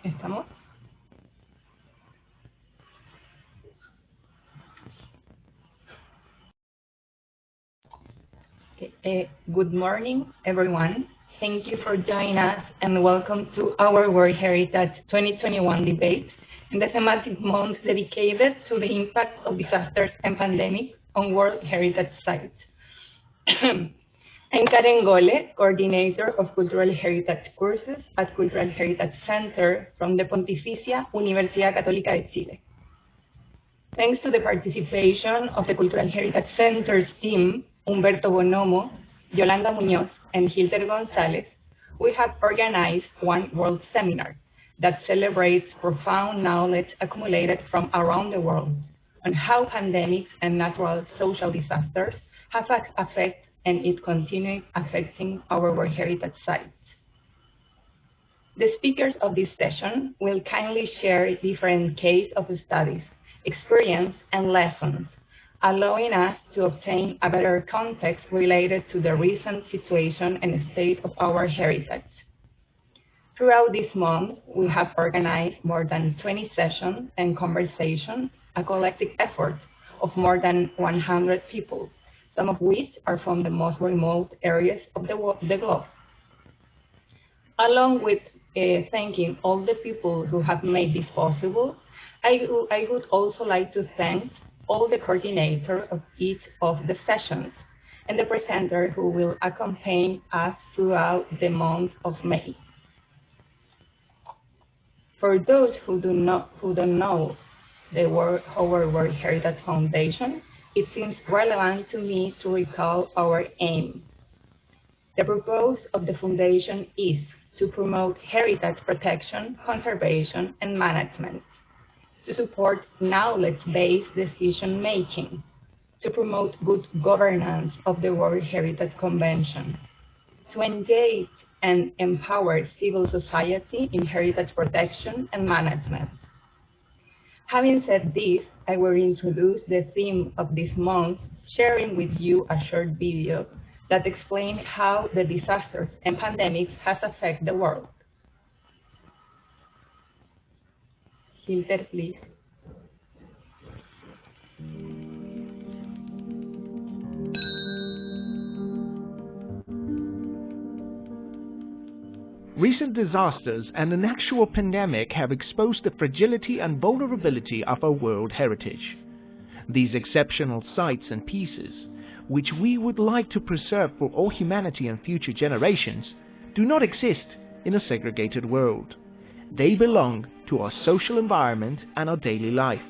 ¿Estamos? Okay. Good morning, everyone. Thank you for joining us and welcome to our World Heritage 2021 debate in the thematic month dedicated to the impact of disasters and pandemics on World Heritage sites. I'm Karen Gole, Coordinator of Cultural Heritage Courses at Cultural Heritage Center from the Pontificia Universidad Católica de Chile. Thanks to the participation of the Cultural Heritage Center's team, Humberto Bonomo, Yolanda Muñoz, and Hilder González, we have organized one world seminar that celebrates profound knowledge accumulated from around the world on how pandemics and natural social disasters have affected and is continuing affecting our World Heritage sites. The speakers of this session will kindly share different case of studies, experience, and lessons, allowing us to obtain a better context related to the recent situation and state of our heritage. Throughout this month, we have organized more than 20 sessions and conversations, a collective effort of more than 100 people, some of which are from the most remote areas of the globe. Along with thanking all the people who have made this possible, I would also like to thank all the coordinators of each of the sessions and the presenter who will accompany us throughout the month of May. For those who don't know our World Heritage Foundation, it seems relevant to me to recall our aim. The purpose of the Foundation is to promote heritage protection, conservation, and management, to support knowledge-based decision-making, to promote good governance of the World Heritage Convention, to engage and empower civil society in heritage protection and management. Having said this, I will introduce the theme of this month, sharing with you a short video that explains how the disasters and pandemics has affected the world. Hilder, please. Recent disasters and an actual pandemic have exposed the fragility and vulnerability of our world heritage. These exceptional sites and pieces, which we would like to preserve for all humanity and future generations, do not exist in a segregated world. They belong to our social environment and our daily life.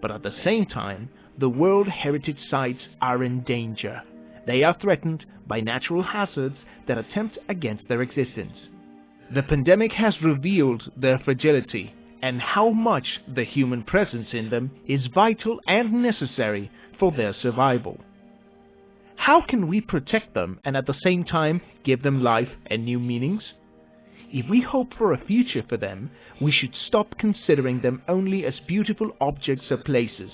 But at the same time, the World Heritage Sites are in danger. They are threatened by natural hazards that attempt against their existence. The pandemic has revealed their fragility and how much the human presence in them is vital and necessary for their survival. How can we protect them and at the same time give them life and new meanings? If we hope for a future for them, we should stop considering them only as beautiful objects or places,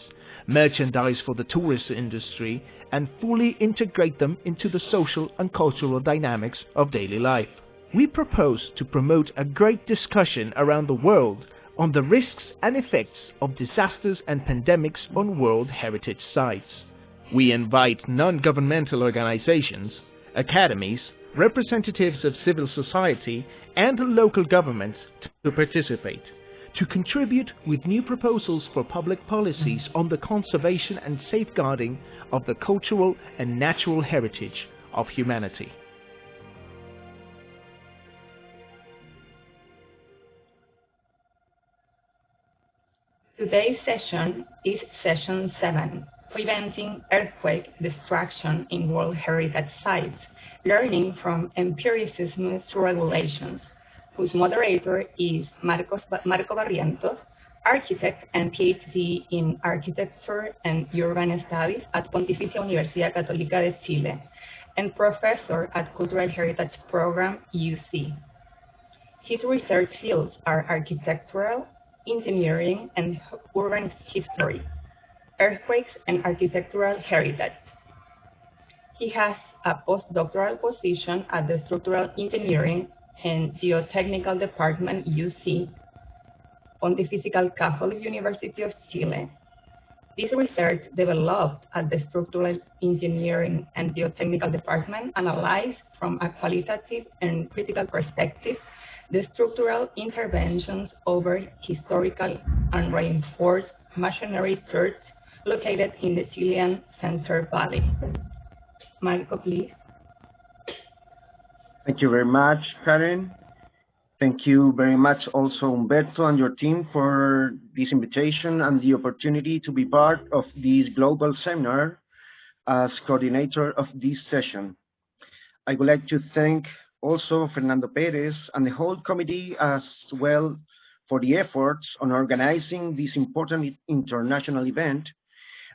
merchandise for the tourist industry, and fully integrate them into the social and cultural dynamics of daily life. We propose to promote a great discussion around the world on the risks and effects of disasters and pandemics on World Heritage Sites. We invite non-governmental organizations, academies, representatives of civil society, and local governments to participate, to contribute with new proposals for public policies on the conservation and safeguarding of the cultural and natural heritage of humanity. Today's session is Session 7, Preventing Earthquake Destruction in World Heritage Sites, Learning from Empiricism to Regulations, whose moderator is Marco Barrientos, architect and PhD in Architecture and Urban Studies at Pontificia Universidad Católica de Chile, and professor at Cultural Heritage Program, UC. His research fields are architectural, engineering, and urban history, earthquakes, and architectural heritage. He has a postdoctoral position at the Structural Engineering and Geotechnical Department, UC, Pontifical Catholic University of Chile. This research, developed at the Structural Engineering and Geotechnical Department, analyzed from a qualitative and critical perspective the structural interventions over historical and reinforced masonry church located in the Chilean Center Valley. Marco, please. Thank you very much, Karen. Thank you very much also, Humberto, and your team for this invitation and the opportunity to be part of this global seminar as coordinator of this session. I would like to thank also Fernando Perez and the whole committee as well for the efforts on organizing this important international event,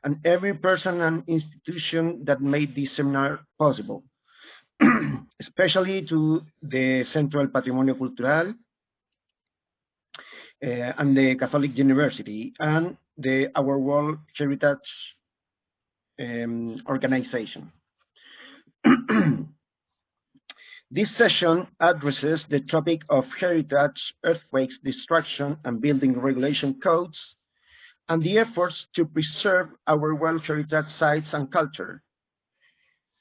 and every person and institution that made this seminar possible. Especially to the Centro del Patrimonio Cultural and the Catholic University and our World Heritage organization. This session addresses the topic of heritage, earthquakes, destruction, and building regulation codes, and the efforts to preserve our World Heritage sites and culture.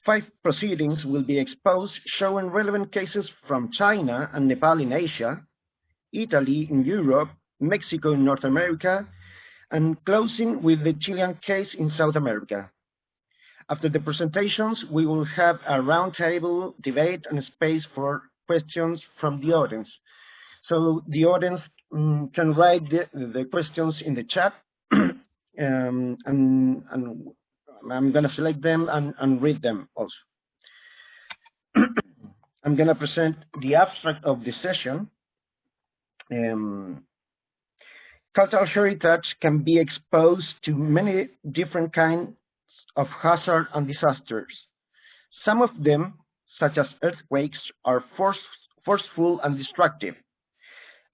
5 proceedings will be exposed showing relevant cases from China and Nepal in Asia, Italy in Europe, Mexico in North America, and closing with the Chilean case in South America. After the presentations, we will have a roundtable debate and space for questions from the audience. So the audience can write the questions in the chat and I'm going to select them and read them also. I'm going to present the abstract of the session. Cultural heritage can be exposed to many different kinds of hazards and disasters. Some of them, such as earthquakes, are forceful and destructive.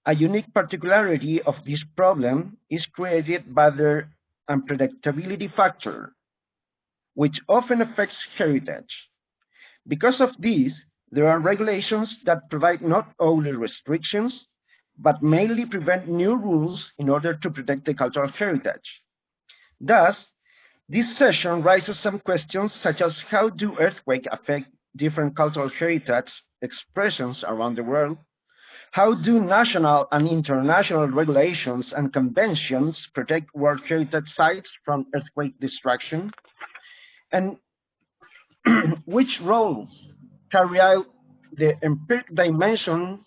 A unique particularity of this problem is created by their unpredictability factor, which often affects heritage. Because of this, there are regulations that provide not only restrictions, but mainly prevent new rules in order to protect the cultural heritage. Thus, this session raises some questions such as how do earthquakes affect different cultural heritage expressions around the world? How do national and international regulations and conventions protect World Heritage sites from earthquake destruction? And which roles carry out the empiric dimensions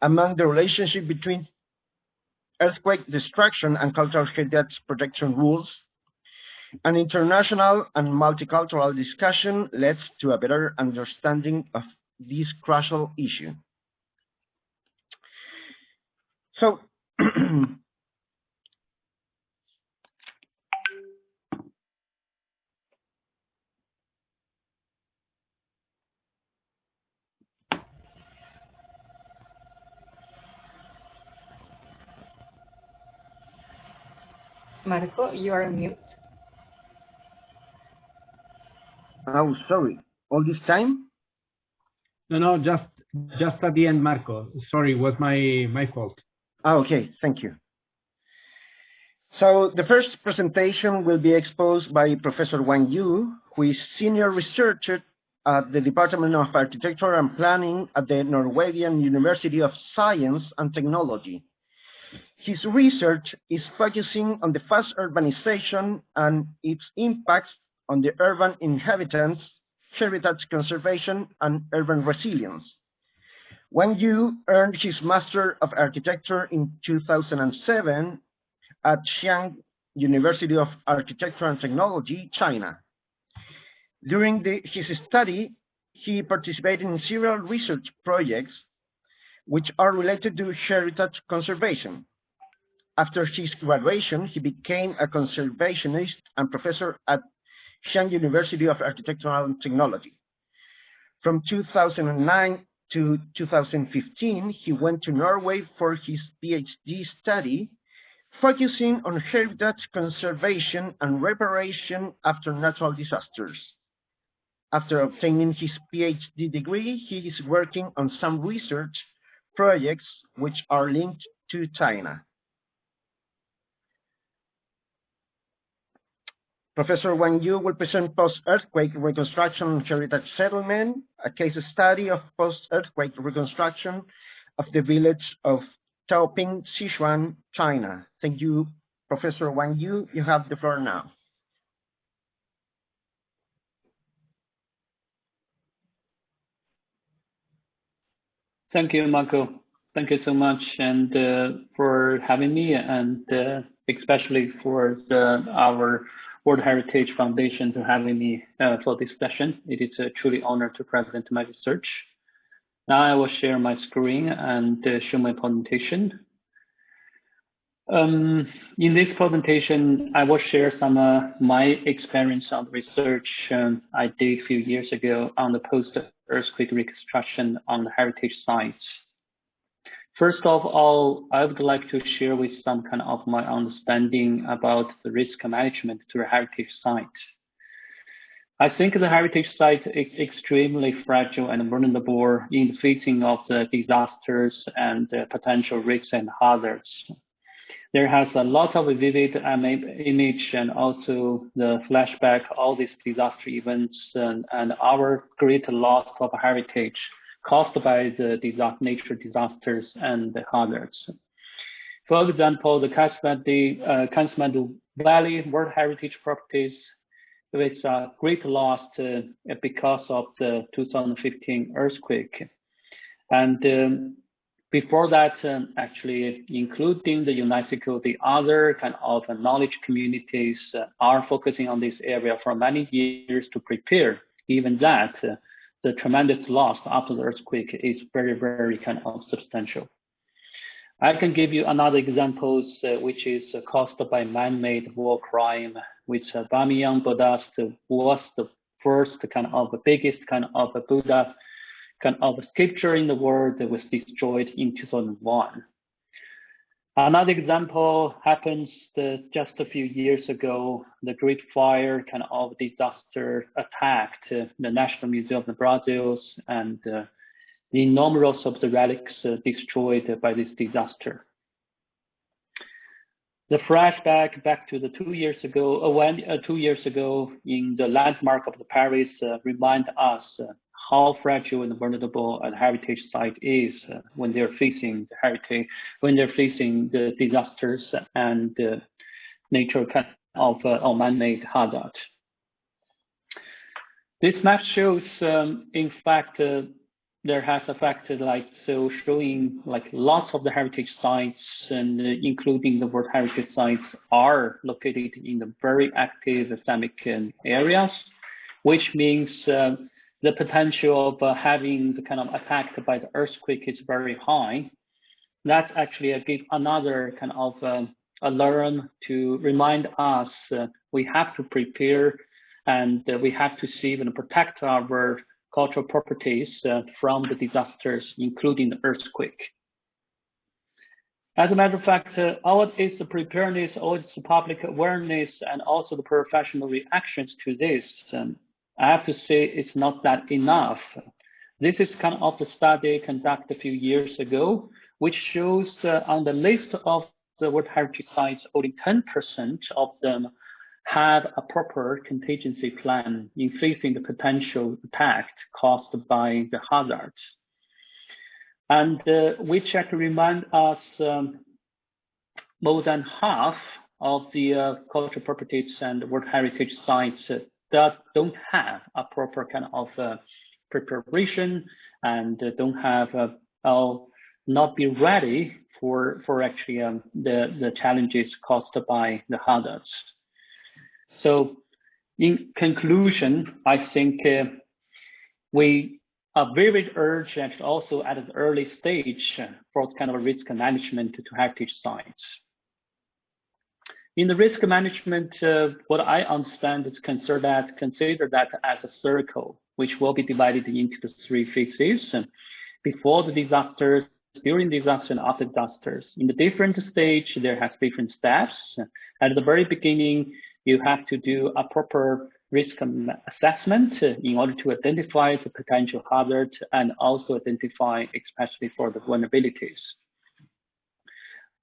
among the relationship between earthquake destruction and cultural heritage protection rules? An international and multicultural discussion leads to a better understanding of this crucial issue. So, Marco, you are on mute. oh, sorry, all this time? No, just at the end, Marco. Sorry, it was my fault. Oh, okay, thank you. So the first presentation will be exposed by Professor Wang Yu, who is senior researcher at the Department of Architecture and Planning at the Norwegian University of Science and Technology. His research is focusing on the fast urbanization and its impacts on the urban inhabitants, heritage conservation, and urban resilience. Wang Yu earned his Master of Architecture in 2007 at Xi'an University of Architecture and Technology, China. During his study, he participated in several research projects which are related to heritage conservation. After his graduation, he became a conservationist and professor at Xi'an University of Architecture and Technology. From 2009 to 2015, he went to Norway for his PhD study, focusing on heritage conservation and reparation after natural disasters. After obtaining his PhD degree, he is working on some research projects which are linked to China. Professor Wang Yu will present post-earthquake reconstruction heritage settlement, a case study of post-earthquake reconstruction of the village of Taoping, Sichuan, China. Thank you, Professor Wang Yu. You have the floor now. Thank you, Marco. Thank you so much, and for having me, and especially for our World Heritage Foundation to having me for this session. It is a truly honor to present my research. Now I will share my screen and show my presentation. In this presentation, I will share some my experience on research I did a few years ago on the post-earthquake reconstruction on the heritage sites. First of all, I would like to share with some kind of my understanding about the risk management to a heritage site. I think the heritage site is extremely fragile and vulnerable in the facing of the disasters and potential risks and hazards. There has a lot of vivid image and also the flashback, all these disaster events and our great loss of heritage caused by the nature disasters and the hazards. For example, the Kathmandu Valley World Heritage Properties with a great loss because of the 2015 earthquake. And before that, actually, including the UNESCO, the other kind of knowledge communities are focusing on this area for many years to prepare. Even that, the tremendous loss after the earthquake is very, very kind of substantial. I can give you another example, which is caused by man-made war crime, which Bamiyan Buddha was the first kind of the biggest kind of a Buddha kind of sculpture in the world that was destroyed in 2001. Another example happens just a few years ago. The Great Fire kind of disaster attacked the National Museum of Brazil, and the numerous of the relics destroyed by this disaster. The flashback back to the 2 years ago in the landmark of the Paris remind us how fragile and vulnerable a heritage site is when they're facing the heritage, when they're facing the disasters and nature kind of man-made hazard. This map shows, in fact, there has a factor like so showing like lots of the heritage sites and including the World Heritage sites are located in the very active seismic areas, which means the potential of having the kind of attacked by the earthquake is very high. That's actually another kind of alarm to remind us we have to prepare and we have to save and protect our cultural properties from the disasters, including the earthquake. As a matter of fact, all it's the preparedness, all it's the public awareness, and also the professional reactions to this. I have to say it's not that enough. This is kind of the study conducted a few years ago, which shows on the list of the World Heritage sites, only 10% of them have a proper contingency plan in facing the potential attack caused by the hazards. And which actually remind us more than half of the cultural properties and World Heritage sites that don't have a proper kind of preparation and don't have not be ready for actually the challenges caused by the hazards. So in conclusion, I think we are very urgent and also at an early stage for kind of a risk management to heritage sites. In the risk management, what I understand is consider that as a circle, which will be divided into the 3 phases: before the disasters, during disaster, and after disasters. In the different stage, there has different steps. At the very beginning, you have to do a proper risk assessment in order to identify the potential hazards and also identify, especially for the vulnerabilities.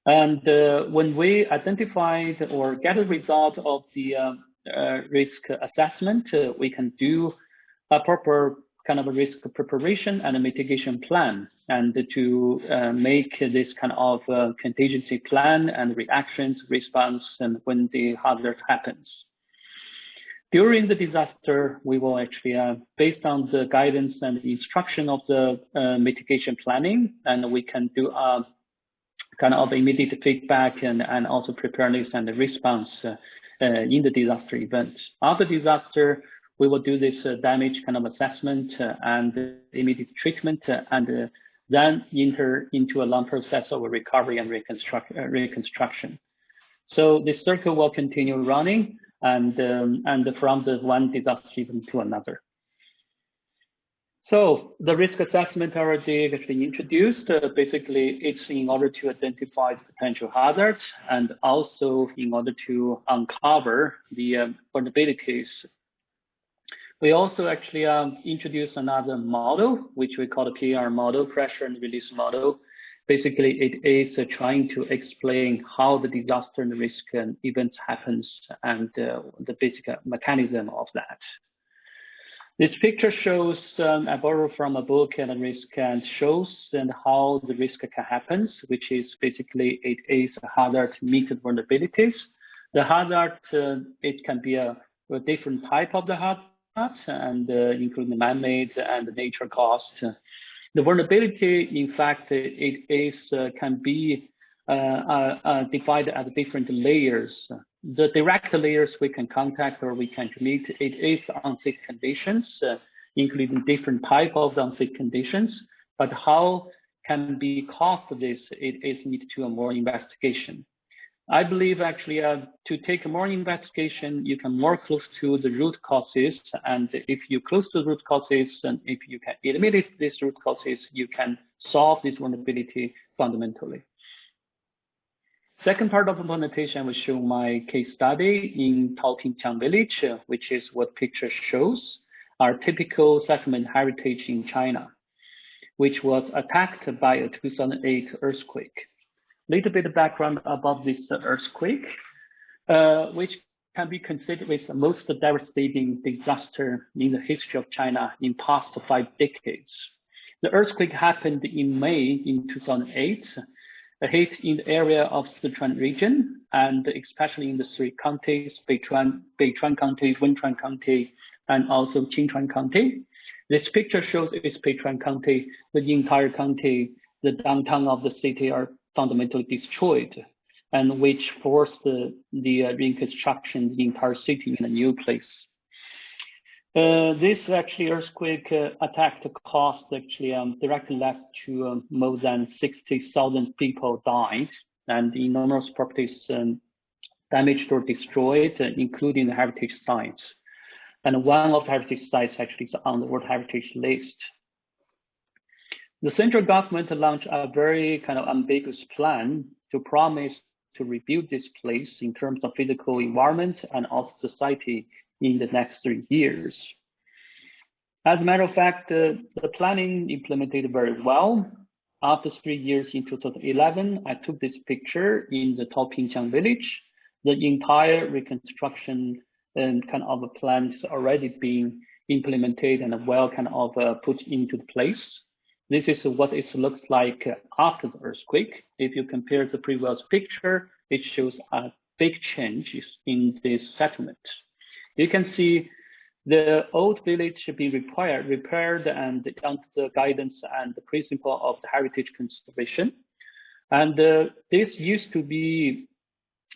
And when we identified or get a result of the risk assessment, we can do a proper kind of a risk preparation and a mitigation plan, and to make this kind of contingency plan and reactions, response, and when the hazard happens. During the disaster, we will actually, based on the guidance and the instruction of the mitigation planning, and we can do a kind of immediate feedback and also preparedness and the response in the disaster event. After disaster, we will do this damage kind of assessment and immediate treatment, and then enter into a long process of recovery and reconstruction. So this circle will continue running, and from the one disaster event to another. So the risk assessment already actually introduced. Basically, it's in order to identify potential hazards and also in order to uncover the vulnerabilities. We also actually introduced another model, which we call the PAR model, pressure and release model. Basically, it is trying to explain how the disaster and risk events happens and the basic mechanism of that. This picture shows, I borrowed from a book and risk and shows and how the risk can happen, which is basically it is a hazard meted vulnerabilities. The hazard, it can be a different type of the hazard, and including the man-made and the nature caused. The vulnerability, in fact, it is can be divided as different layers. The direct layers we can contact or we can commit. It is unsafe conditions, including different type of unsafe conditions. But how can be caused this? It is need to a more investigation. I believe actually to take more investigation, you can more close to the root causes. And if you close to the root causes, and if you can eliminate these root causes, you can solve this vulnerability fundamentally. Second part of the implementation will show my case study in Taopingqiang village, which is what picture shows, our typical settlement heritage in China, which was attacked by a 2008 earthquake. Little bit of background about this earthquake, which can be considered as the most devastating disaster in the history of China in past 5 decades. The earthquake happened in May in 2008, hit in the area of Sichuan region, and especially in the 3 counties, Beichuan County, Wenchuan County, and also Qinchuan County. This picture shows it's Beichuan County. The entire county, the downtown of the city are fundamentally destroyed, and which forced the reconstruction, the entire city in a new place. This actually earthquake attack cost actually directly led to more than 60,000 people died, and enormous properties damaged or destroyed, including the heritage sites. And one of the heritage sites actually is on the World Heritage List. The central government launched a very kind of ambiguous plan to promise to rebuild this place in terms of physical environment and also society in the next 3 years. As a matter of fact, the planning implemented very well. After 3 years in 2011, I took this picture in the Taopingqiang village. The entire reconstruction kind of a plan is already being implemented and well kind of put into place. This is what it looks like after the earthquake. If you compare the previous picture, it shows a big change in this settlement. You can see the old village should be repaired and under the guidance and the principle of the heritage conservation. And this used to be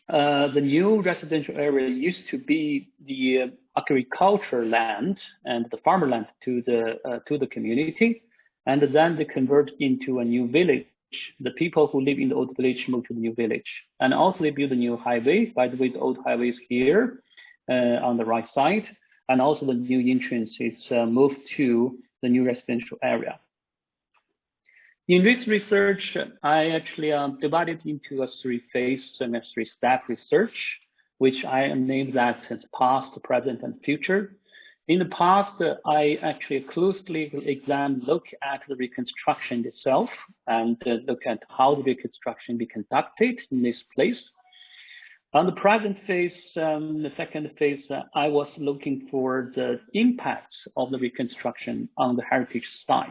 the new residential area used to be the agriculture land and the farmer land to the community, and then they convert into a new village. The people who live in the old village moved to the new village, and also they build a new highway. By the way, the old highway is here on the right side, and also the new entrance is moved to the new residential area. In this research, I actually divided into a 3-phase and a 3-step research, which I named that as past, present, and future. In the past, I actually closely look at the reconstruction itself and look at how the reconstruction be conducted in this place. On the present phase, the second phase, I was looking for the impacts of the reconstruction on the heritage sites,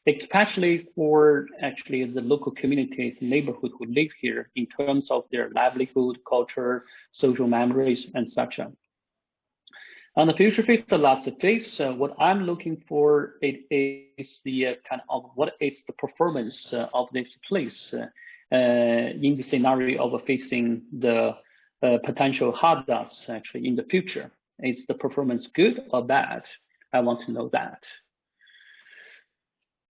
especially for actually the local communities, neighborhood who live here in terms of their livelihood, culture, social memories, and such. On the future phase, the last phase, what I'm looking for is the kind of what is the performance of this place in the scenario of facing the potential hazards actually in the future. Is the performance good or bad? I want to know that.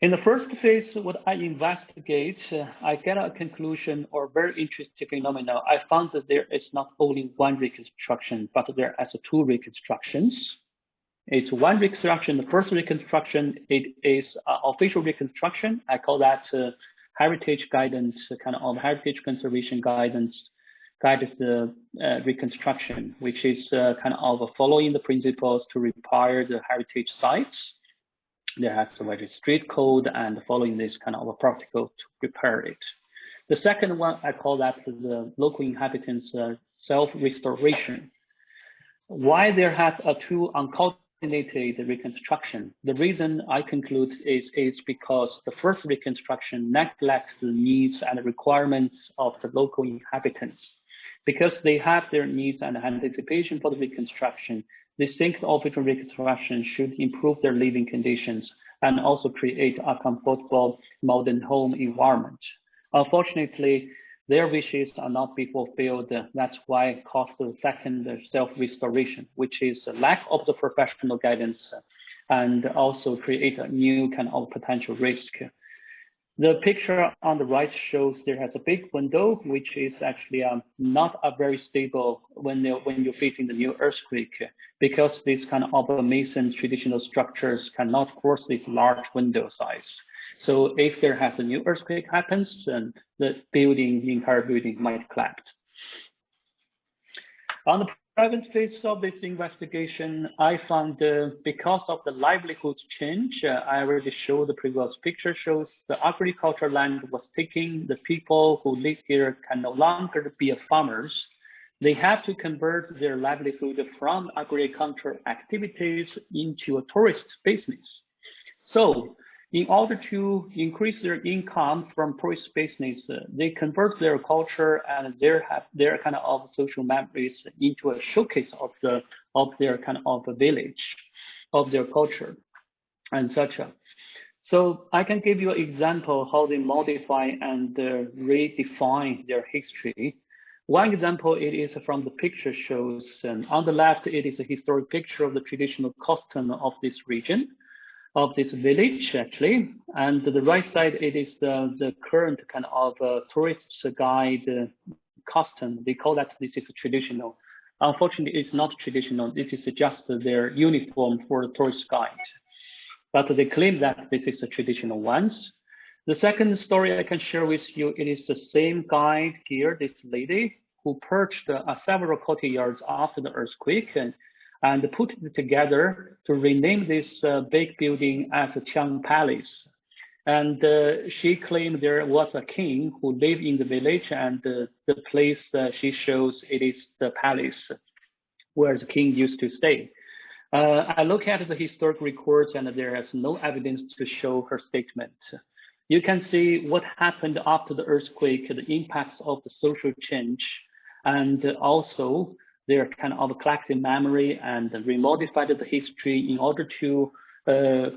In the first phase, what I investigate, I get a conclusion or very interesting phenomenon. I found that there is not only one reconstruction, but there are two reconstructions. It's one reconstruction. The first reconstruction, it is official reconstruction. I call that heritage guidance, kind of heritage conservation guidance, guided reconstruction, which is kind of following the principles to repair the heritage sites. There has a very strict code and following this kind of a protocol to prepare it. The second one, I call that the local inhabitants self-restoration. Why there has a two uncoordinated reconstruction? The reason I conclude is because the first reconstruction neglects the needs and requirements of the local inhabitants. Because they have their needs and anticipation for the reconstruction, they think the official reconstruction should improve their living conditions and also create a comfortable modern home environment. Unfortunately, their wishes are not being fulfilled. That's why it caused the second self-restoration, which is a lack of the professional guidance and also create a new kind of potential risk. The picture on the right shows there has a big window, which is actually not a very stable when you're facing the new earthquake, because these kind of mason traditional structures cannot force this large window size. So if there has a new earthquake happens, then the entire building might collapse. On the private phase of this investigation, I found because of the livelihood change, I already showed the previous picture shows the agricultural land was taken. The people who live here can no longer be farmers. They have to convert their livelihood from agricultural activities into a tourist business. So in order to increase their income from tourist business, they convert their culture and their kind of social memories into a showcase of their kind of village, of their culture, and such. So I can give you an example how they modify and redefine their history. One example it is from the picture shows, and on the left it is a historic picture of the traditional custom of this region, of this village actually, and the right side it is the current kind of tourist guide custom. They call that this is traditional. Unfortunately, it's not traditional. This is just their uniform for the tourist guide, but they claim that this is the traditional ones. The second story I can share with you, it is the same guide here, this lady who perched several courtyards after the earthquake and put it together to rename this big building as the Qiang Palace. And she claimed there was a king who lived in the village, and the place she shows it is the palace where the king used to stay. I look at the historic records and there is no evidence to show her statement. You can see what happened after the earthquake, the impacts of the social change, and also their kind of collective memory and remodified the history in order to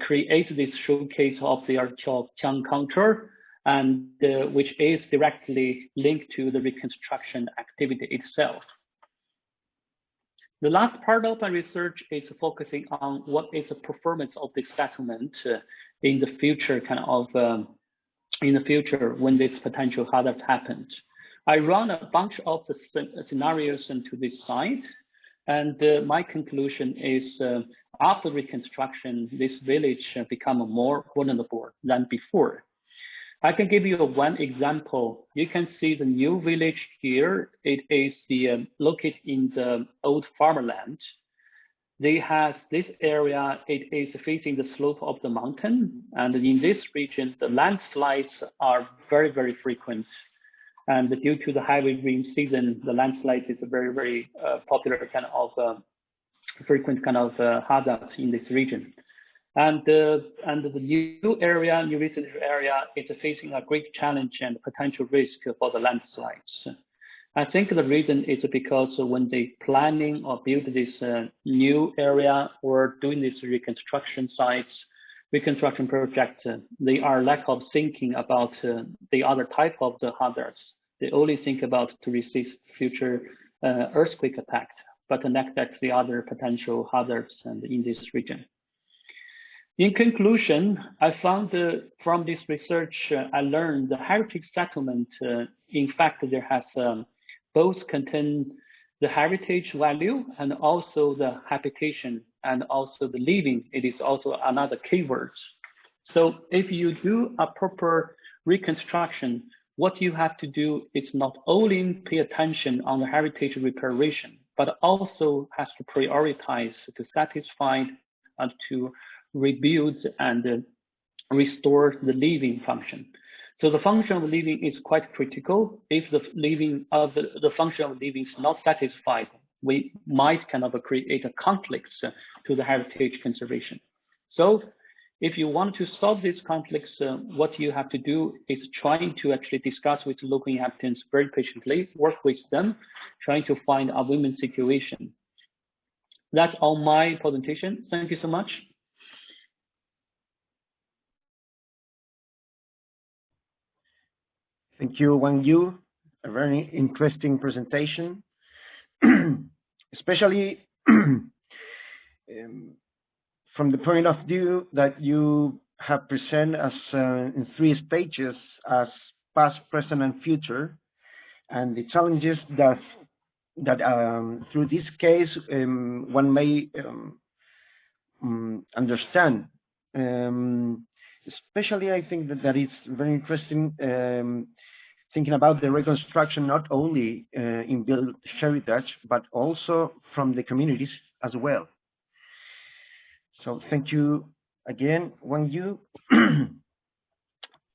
create this showcase of their Qiang culture, and which is directly linked to the reconstruction activity itself. The last part of my research is focusing on what is the performance of the settlement in the future, in the future when this potential hazard happened. I run a bunch of the scenarios into this site, and my conclusion is after reconstruction, this village become more vulnerable than before. I can give you one example. You can see the new village here. It is located in the old farmland. They have this area, it is facing the slope of the mountain. And in this region, the landslides are very, very frequent. And due to the heavy rain season, the landslide is a very, very popular kind of frequent kind of hazard in this region. And the new research area is facing a great challenge and potential risk for the landslides. I think the reason is because when they planning or build this new area or doing this reconstruction project, they are lack of thinking about the other type of the hazards. They only think about to resist future earthquake attack, but neglect the other potential hazards in this region. In conclusion, I found from this research, I learned the heritage settlement, in fact, there has both contain the heritage value and also the habitation and also the living. It is also another keyword. So if you do a proper reconstruction, what you have to do is not only pay attention on the heritage reparation, but also has to prioritize to satisfy and to rebuild and restore the living function. So the function of living is quite critical. If the function of living is not satisfied, we might kind of create a conflict to the heritage conservation. So if you want to solve these conflicts, what you have to do is trying to actually discuss with local inhabitants very patiently, work with them, trying to find a win-win situation. That's all my presentation. Thank you so much. Thank you, Wang Yu. A very interesting presentation, especially from the point of view that you have presented as in 3 stages as past, present, and future, and the challenges that through this case one may understand. Especially, I think that it's very interesting thinking about the reconstruction not only in built heritage, but also from the communities as well. So thank you again, Wang Yu.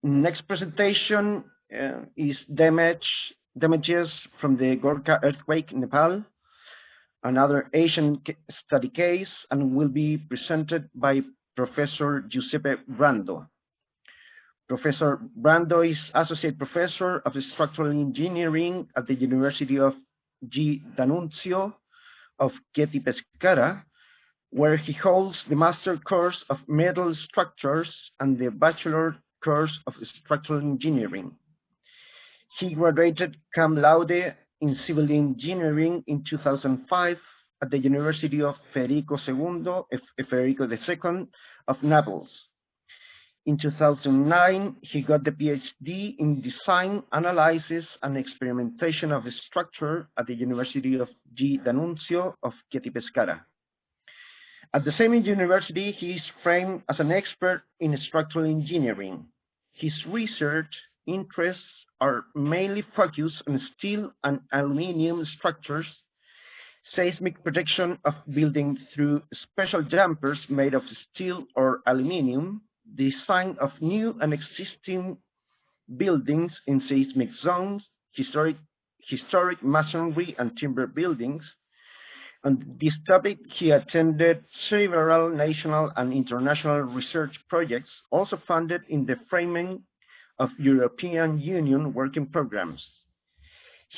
Next presentation is damages from the Gorkha earthquake in Nepal, another Asian study case, and will be presented by Professor Giuseppe Brando. Professor Brando is Associate Professor of Structural Engineering at the University of G. D'Annunzio of Chieti Pescara, where he holds the Master course of Metal Structures and the Bachelor course of Structural Engineering. He graduated cum laude in Civil Engineering in 2005 at the University of Federico II of Naples. In 2009, he got the PhD in Design, Analysis, and Experimentation of Structure at the University of G. D'Annunzio of Chieti Pescara. At the same university, he is framed as an expert in structural engineering. His research interests are mainly focused on steel and aluminum structures, seismic protection of buildings through special jumpers made of steel or aluminum, design of new and existing buildings in seismic zones, historic masonry and timber buildings. On this topic, he attended several national and international research projects, also funded in the framing of European Union working programs.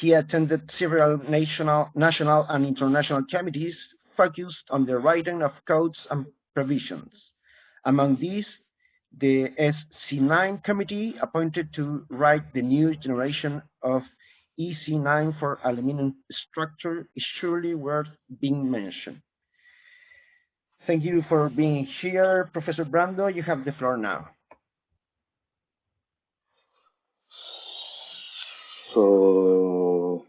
He attended several national and international committees focused on the writing of codes and provisions. Among these, the SC9 committee appointed to write the new generation of EC9 for aluminum structure is surely worth being mentioned. Thank you for being here, Professor Brando. You have the floor now. So,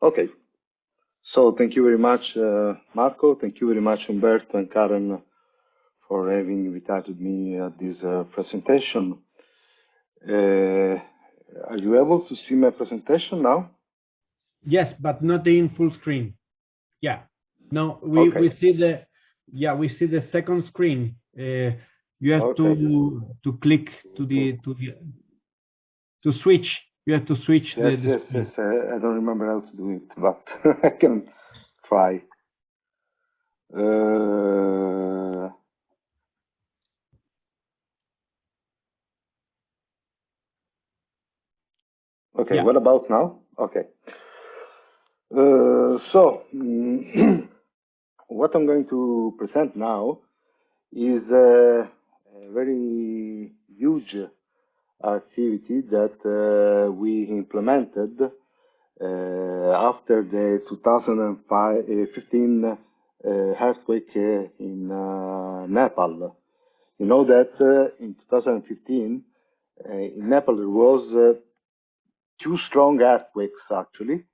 okay. So thank you very much, Marco. Thank you very much, Umberto and Karen, for having invited me at this presentation. Are you able to see my presentation now? Yes, but not in full screen. Yeah. No, we see the second screen. You have to click to the to switch. You have to switch yes, the yes. I don't remember how to do it, but I can try. Okay, Yeah. what about now? Okay. So, what I'm going to present now is a very huge activity that we implemented after the 2015 earthquake in Nepal. You know that in 2015 in Nepal there was two strong earthquakes actually.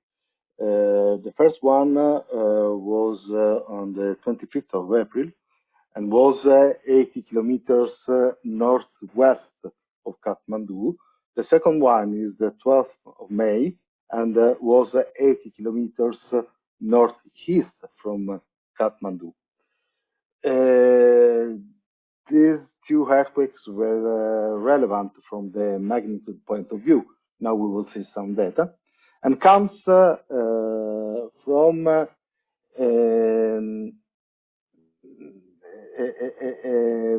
The first one was on the 25th of April and was 80 kilometers northwest of Kathmandu. The second one is the 12th of May and was 80 kilometers northeast from Kathmandu. These two earthquakes were relevant from the magnitude point of view. Now we will see some data. And comes from a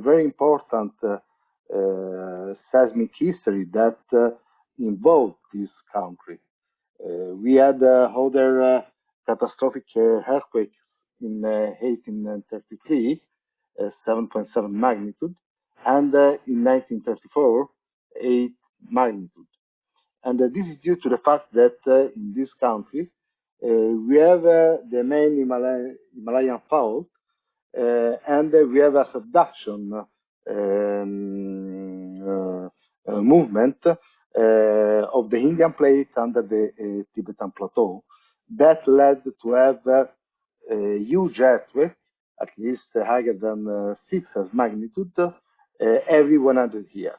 very important seismic history that involved this country. We had other catastrophic earthquakes in 1833, 7.7 magnitude, and in 1934, 8 magnitude. And this is due to the fact that in this country, we have the main Himalayan fault, and we have a subduction movement of the Indian plate under the Tibetan plateau that led to have a huge earthquake, at least higher than 6 as magnitude, every 100 years.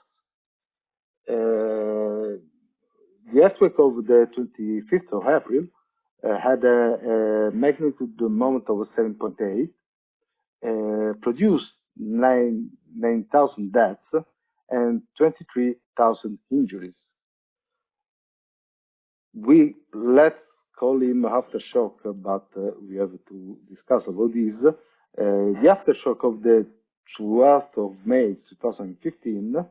The earthquake of the 25th of April had a magnitude moment of 7.8, produced 9,000 deaths and 23,000 injuries. Let's call him aftershock, but we have to discuss about this. The aftershock of the 12th of May 2015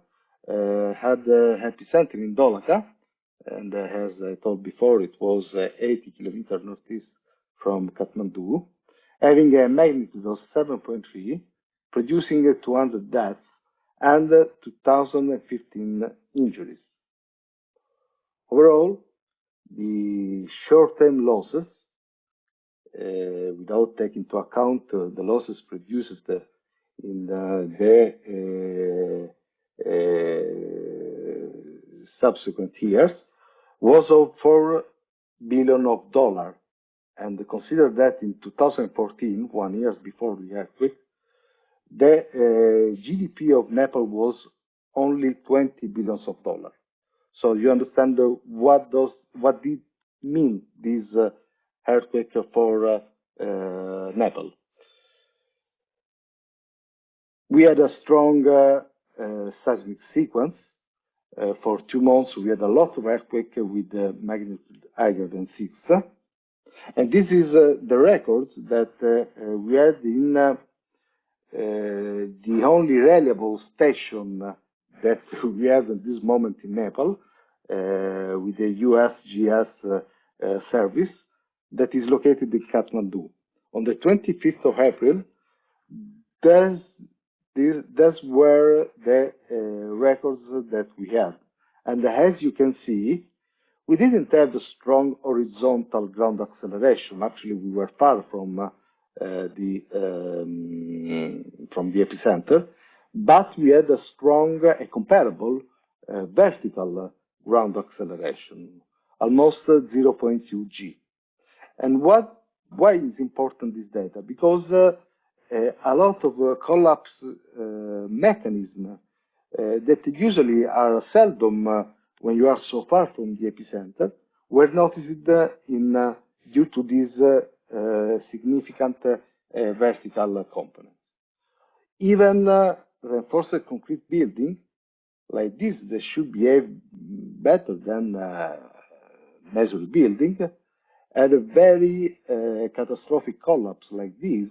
had epicenter in Dolakha, and as I told before, it was 80 kilometers northeast from Kathmandu, having a magnitude of 7.3, producing 200 deaths and 2,015 injuries. Overall, the short-term losses, without taking into account the losses produced in the subsequent years, was of $4 billion. And consider that in 2014, 1 year before the earthquake, the GDP of Nepal was only $20 billion. So you understand what did mean this earthquake for Nepal. We had a strong seismic sequence. For 2 months, we had a lot of earthquake with magnitude higher than 6. And this is the record that we had in the only reliable station that we have at this moment in Nepal, with the USGS service that is located in Kathmandu. On the 25th of April, that's where the records that we have. And as you can see, we didn't have a strong horizontal ground acceleration. Actually, we were far from the epicenter, but we had a strong, comparable vertical ground acceleration, almost 0.2 G. And why is important this data? Because a lot of collapse mechanisms that usually are seldom when you are so far from the epicenter were noticed due to this significant vertical component. Even reinforced concrete building like this, they should behave better than measured building. And a very catastrophic collapse like this,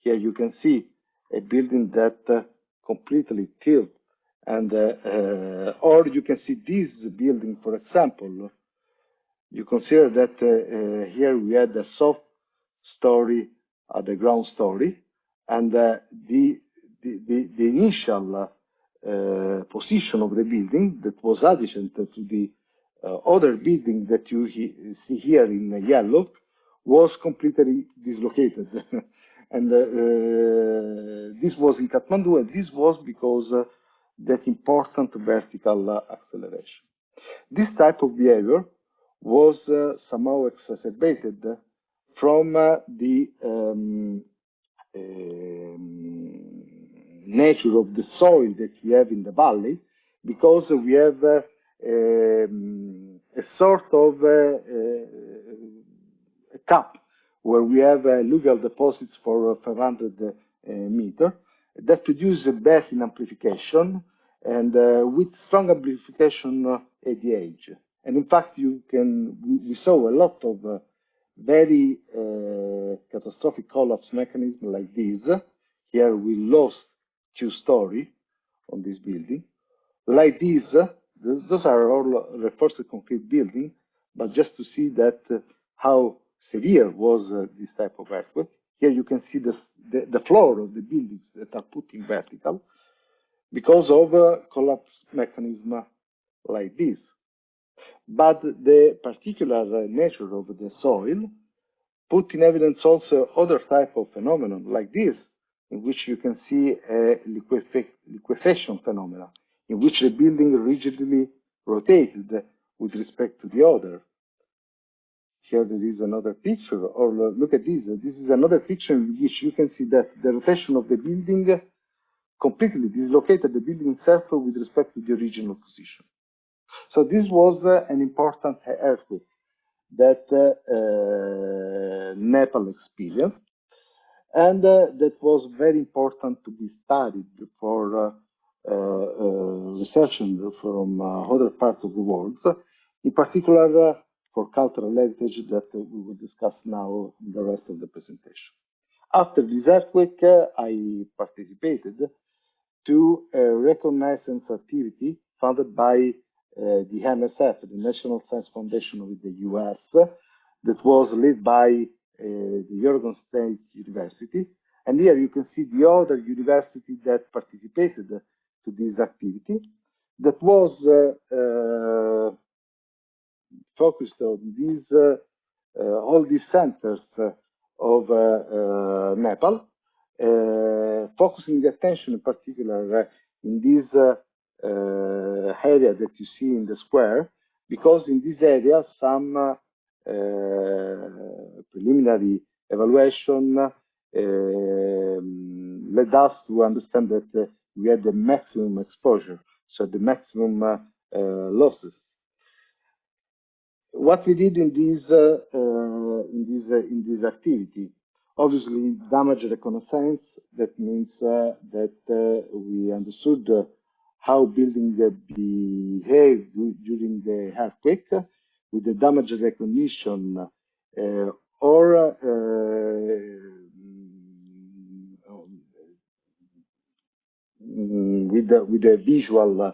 here you can see a building that completely tilts, and or you can see this building, for example. You consider that here we had a soft story at the ground story, and the initial position of the building that was adjacent to the other building that you see here in yellow was completely dislocated. And this was in Kathmandu, and this was because that important vertical acceleration. This type of behavior was somehow exacerbated from the nature of the soil that we have in the valley, because we have a sort of a cap where we have alluvial deposits for 500 meters that produce a basin amplification and with strong amplification at the edge. And in fact, we saw a lot of very catastrophic collapse mechanism like this. Here we lost 2 stories on this building. Like this, those are all reinforced concrete buildings, but just to see that how severe was this type of earthquake. Here you can see the floor of the buildings that are put in vertical because of collapse mechanism like this. But the particular nature of the soil put in evidence also other type of phenomenon like this, in which you can see a liquefaction phenomena, in which the building rigidly rotated with respect to the other. Here there is another picture, or look at this. This is another picture in which you can see that the rotation of the building completely dislocated the building itself with respect to the original position. So this was an important earthquake that Nepal experienced, and that was very important to be studied for research from other parts of the world, in particular for cultural heritage that we will discuss now in the rest of the presentation. After this earthquake, I participated to a reconnaissance activity funded by the NSF, the National Science Foundation of the US, that was led by the Oregon State University. And here you can see the other university that participated to this activity, that was focused on these all these centers of Nepal, focusing the attention in particular in this area that you see in the square, because in this area some preliminary evaluation led us to understand that we had the maximum exposure, so the maximum losses. What we did in this activity, obviously damage reconnaissance. That means that we understood how building behaved during the earthquake, with the damage recognition or with the visual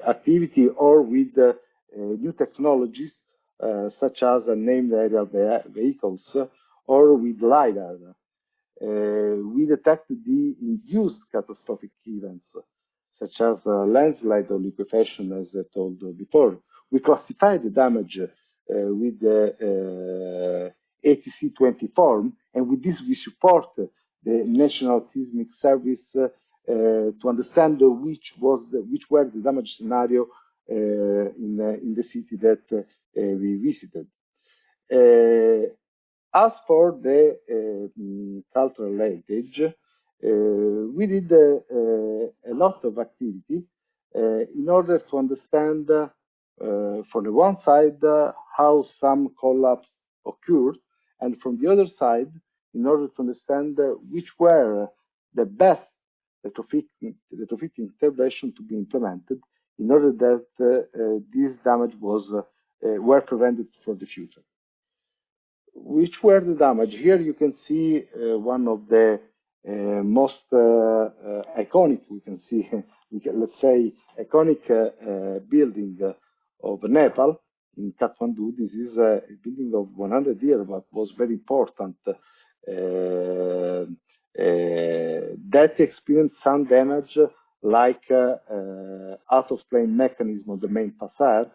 activity, or with new technologies such as named aerial vehicles, or with LiDAR. We detected the induced catastrophic events, such as landslide or liquefaction, as I told before. We classified the damage with the ATC-20 form, and with this we support the National Seismic Service to understand which were the damage scenario in the city that we visited. As for the cultural heritage, we did a lot of activity in order to understand, from the one side, how some collapse occurred, and from the other side, in order to understand which were the best retrofitting intervention to be implemented in order that this damage were prevented for the future. Which were the damage? Here you can see one of the most iconic, let's say, iconic building of Nepal in Kathmandu. This is a building of 100 years, but was very important. That experienced some damage, like out-of-plane mechanism of the main facade,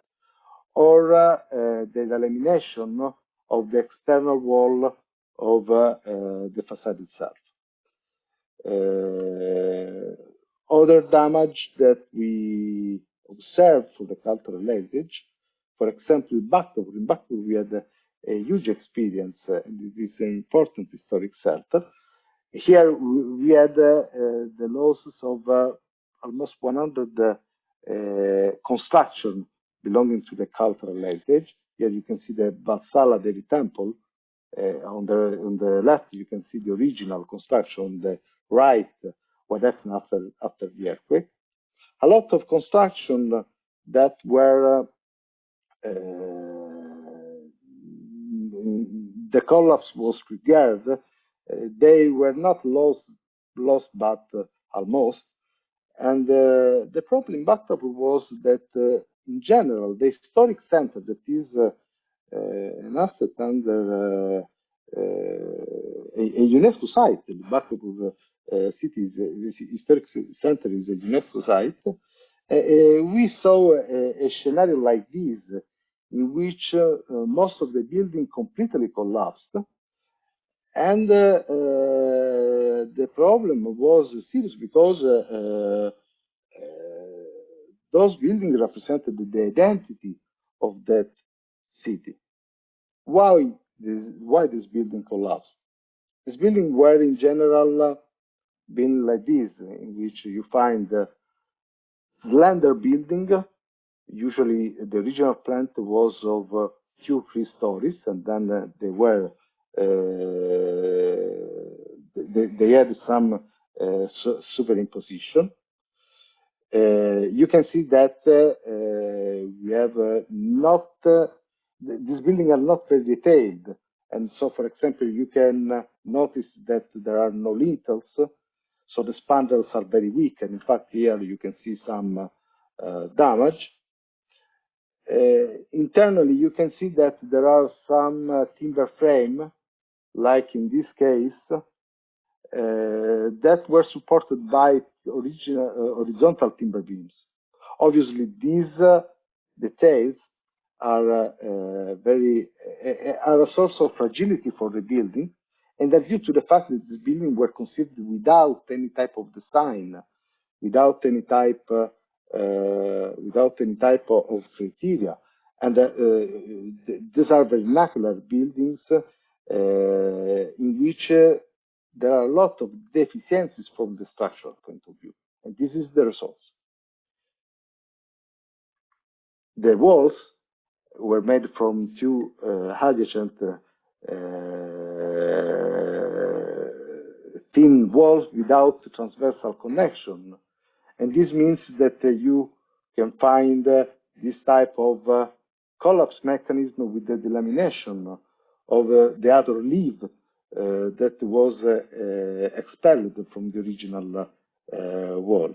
or the elimination of the external wall of the facade itself. Other damage that we observed for the cultural heritage, for example, in Bhaktapur we had a huge experience, and it is an important historic center. Here we had the losses of almost 100 construction belonging to the cultural heritage. Here you can see the Vatsala Devi temple. On the left, you can see the original construction. On the right, what happened after the earthquake. A lot of construction that were the collapse was triggered. They were not lost, but almost. And the problem in Bhaktapur was that, in general, the historic center, that is an asset under a UNESCO site. The Bhaktapur city, the historic center, is a UNESCO site. We saw a scenario like this, in which most of the building completely collapsed. And the problem was serious because those buildings represented the identity of that city. Why this building collapsed? This building were in general been like this, in which you find slender building. Usually the original plan was of 2-3 stories, and then they were they had some superimposition. You can see that we have not these buildings are not very detailed, and so, for example, you can notice that there are no lintels, so the spandrels are very weak, and in fact here you can see some damage. Internally, you can see that there are some timber frame, like in this case, that were supported by horizontal timber beams. Obviously, these details are are a source of fragility for the building, and are due to the fact that the building were conceived without any type of design, without any type of criteria, and these are vernacular buildings in which there are a lot of deficiencies from the structural point of view, and this is the result. The walls were made from 2 adjacent thin walls without transversal connection, and this means that you can find this type of collapse mechanism with the delamination of the outer leaf that was expelled from the original wall.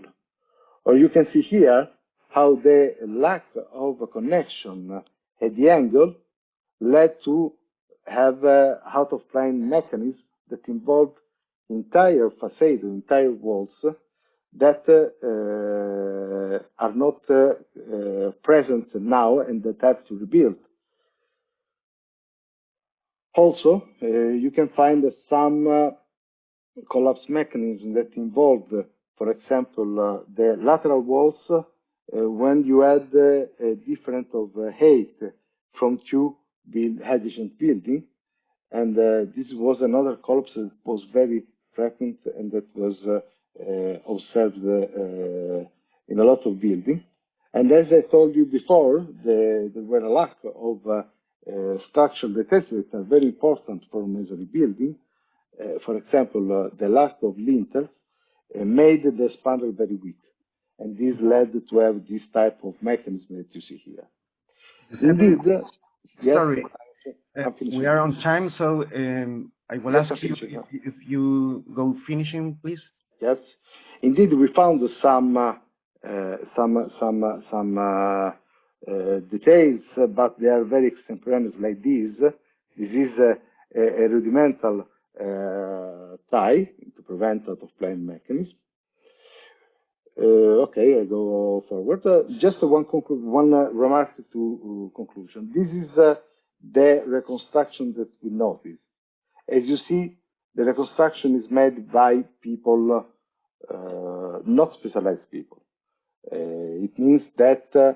Or you can see here how the lack of a connection at the angle led to have out-of-plane mechanisms that involved entire facade, entire walls that are not present now and that have to rebuild. Also, you can find some collapse mechanisms that involve, for example, the lateral walls when you add a difference of height from 2 adjacent buildings, and this was another collapse that was very frequent and that was observed in a lot of buildings. And as I told you before, there were a lack of structural details that are very important for masonry building. For example, the lack of lintels. made the expander very weak. And this led to have this type of mechanism that you see here. Indeed, yes, sorry, we are on time, so I will ask you if you go finishing, please. Yes, indeed, we found some details, but they are very extemporaneous like this. This is a rudimental tie to prevent out-of-plane mechanism. Okay, I go forward. Just one remark to conclusion. This is the reconstruction that we noticed. As you see, the reconstruction is made by people, not specialized people. It means that the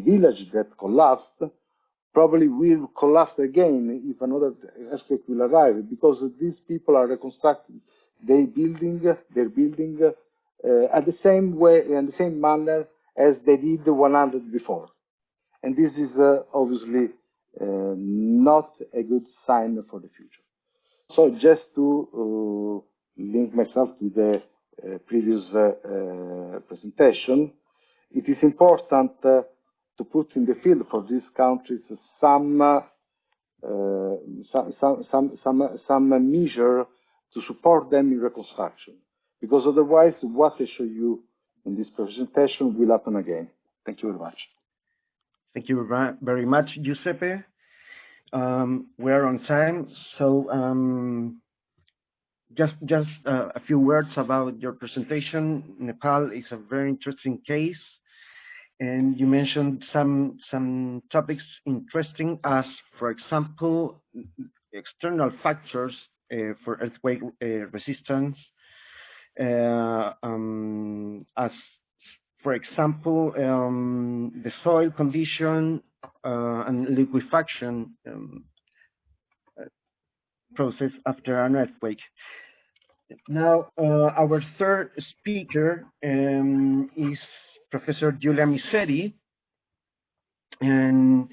village that collapsed probably will collapse again if another earthquake will arrive, because these people are reconstructing their building at the same way, in the same manner as they did 100 before. And this is obviously not a good sign for the future. So just to link myself to the previous presentation, it is important to put in the field for these countries some measure to support them in reconstruction, because otherwise what I show you in this presentation will happen again. Thank you very much. Thank you very much, Giuseppe. We are on time, so just a few words about your presentation. Nepal is a very interesting case, and you mentioned some topics interesting, as for example external factors for earthquake resistance, as for example the soil condition and liquefaction process after an earthquake. Now, our third speaker is Professor Giulia Miseri, and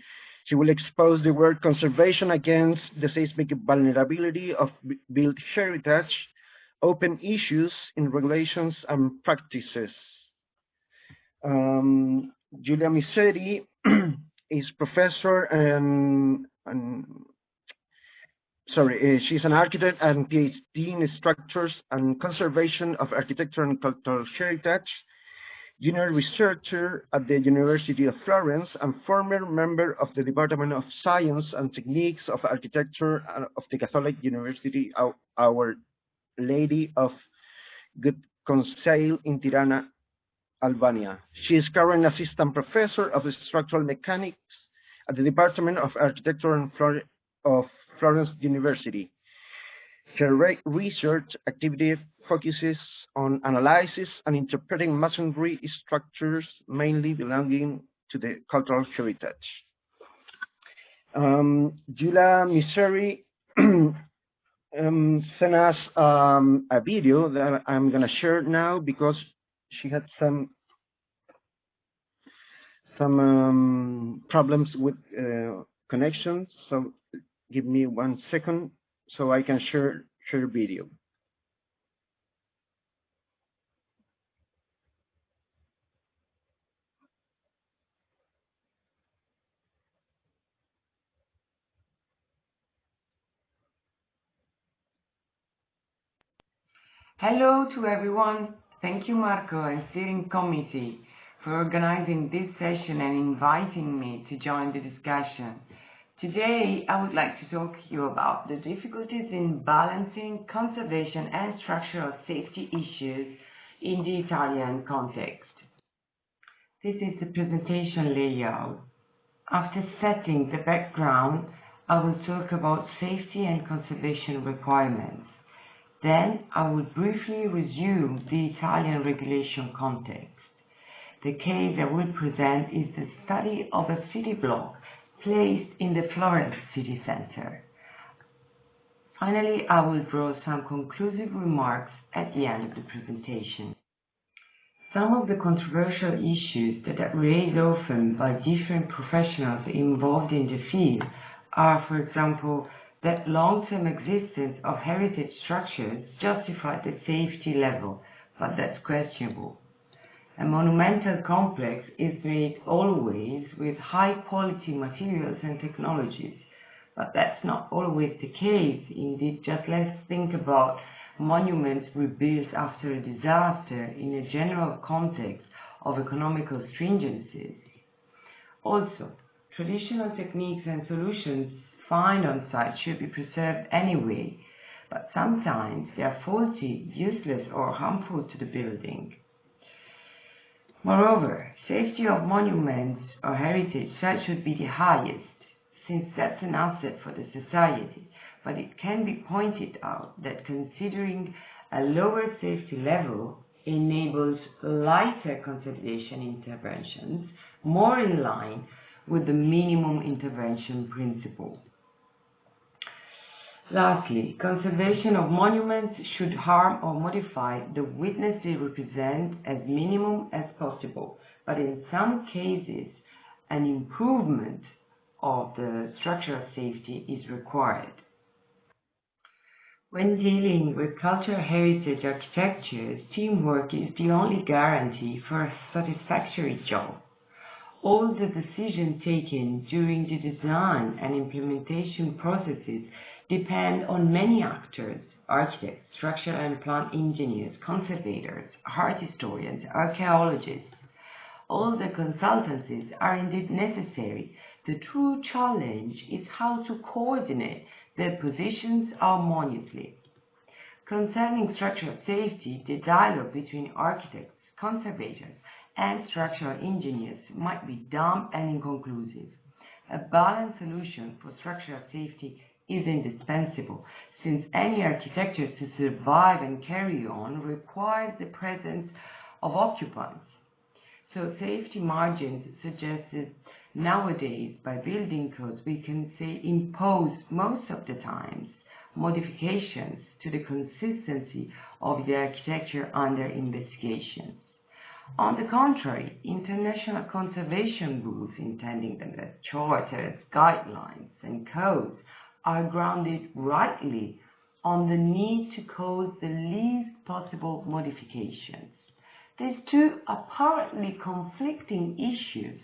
she will expose the word conservation against the seismic vulnerability of built heritage, open issues in regulations and practices. Giulia Miseri is professor she's an architect and PhD in structures and conservation of architecture and cultural heritage, junior researcher at the University of Florence, and former member of the Department of Science and Techniques of Architecture of the Catholic University Our Lady of Good Conseil in Tirana, Albania. She is current assistant professor of structural mechanics at the Department of Architecture of Florence University. Her research activity focuses on analysis and interpreting masonry structures, mainly belonging to the cultural heritage. Giulia Miseri sent us a video that I'm going to share now, because she had some problems with connection. So give me 1 second so I can share video. Hello to everyone. Thank you, Marco and steering committee, for organizing this session and inviting me to join the discussion. Today, I would like to talk to you about the difficulties in balancing conservation and structural safety issues in the Italian context. This is the presentation layout. After setting the background, I will talk about safety and conservation requirements. Then I will briefly resume the Italian regulation context. The case I will present is the study of a city block placed in the Florence city center. Finally, I will draw some conclusive remarks at the end of the presentation. Some of the controversial issues that are raised often by different professionals involved in the field are, for example, that long-term existence of heritage structures justify the safety level, but that's questionable. A monumental complex is made always with high-quality materials and technologies, but that's not always the case. Indeed, just let's think about monuments rebuilt after a disaster in a general context of economical stringencies. Also, traditional techniques and solutions found on site should be preserved anyway, but sometimes they are faulty, useless, or harmful to the building. Moreover, safety of monuments or heritage sites should be the highest, since that's an asset for the society, but it can be pointed out that considering a lower safety level enables lighter conservation interventions, more in line with the minimum intervention principle. Lastly, conservation of monuments should harm or modify the witness they represent as minimum as possible, but in some cases, an improvement of the structural safety is required. When dealing with cultural heritage architectures, teamwork is the only guarantee for a satisfactory job. All the decisions taken during the design and implementation processes depend on many actors: architects, structural and plant engineers, conservators, art historians, archaeologists. All the consultancies are indeed necessary. The true challenge is how to coordinate their positions harmoniously. Concerning structural safety, the dialogue between architects, conservators, and structural engineers might be dumb and inconclusive. A balanced solution for structural safety is indispensable, since any architecture to survive and carry on requires the presence of occupants. So safety margins suggested nowadays by building codes, we can say, impose most of the times modifications to the consistency of the architecture under investigation. On the contrary, international conservation rules, intending them as charters, guidelines, and codes, are grounded rightly on the need to cause the least possible modifications. These two apparently conflicting issues: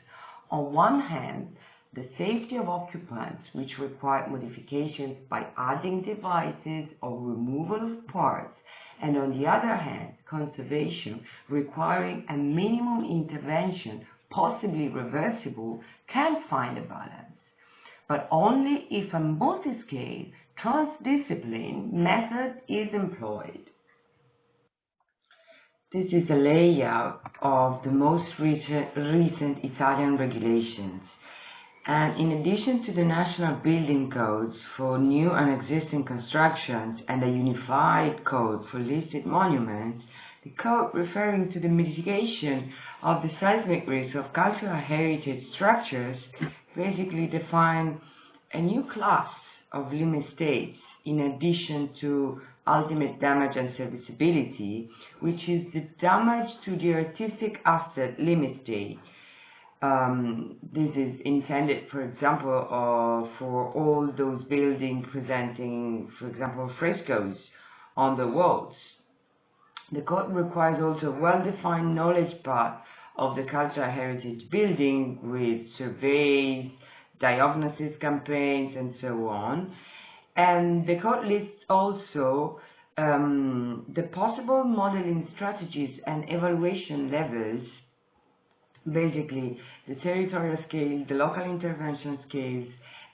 on one hand, the safety of occupants, which require modifications by adding devices or removal of parts, and on the other hand, conservation, requiring a minimum intervention, possibly reversible, can find a balance, but only if a multi-scale, transdiscipline method is employed. This is a layout of the most recent Italian regulations. And in addition to the national building codes for new and existing constructions and a unified code for listed monuments, the code referring to the mitigation of the seismic risk of cultural heritage structures basically define a new class of limit states in addition to ultimate damage and serviceability, which is the damage to the artistic asset limit state. This is intended, for example, for all those buildings presenting, for example, frescoes on the walls. The code requires also a well-defined knowledge path of the cultural heritage building with surveys, diagnosis campaigns, and so on. And the code lists also the possible modeling strategies and evaluation levels, basically the territorial scale, the local intervention scales,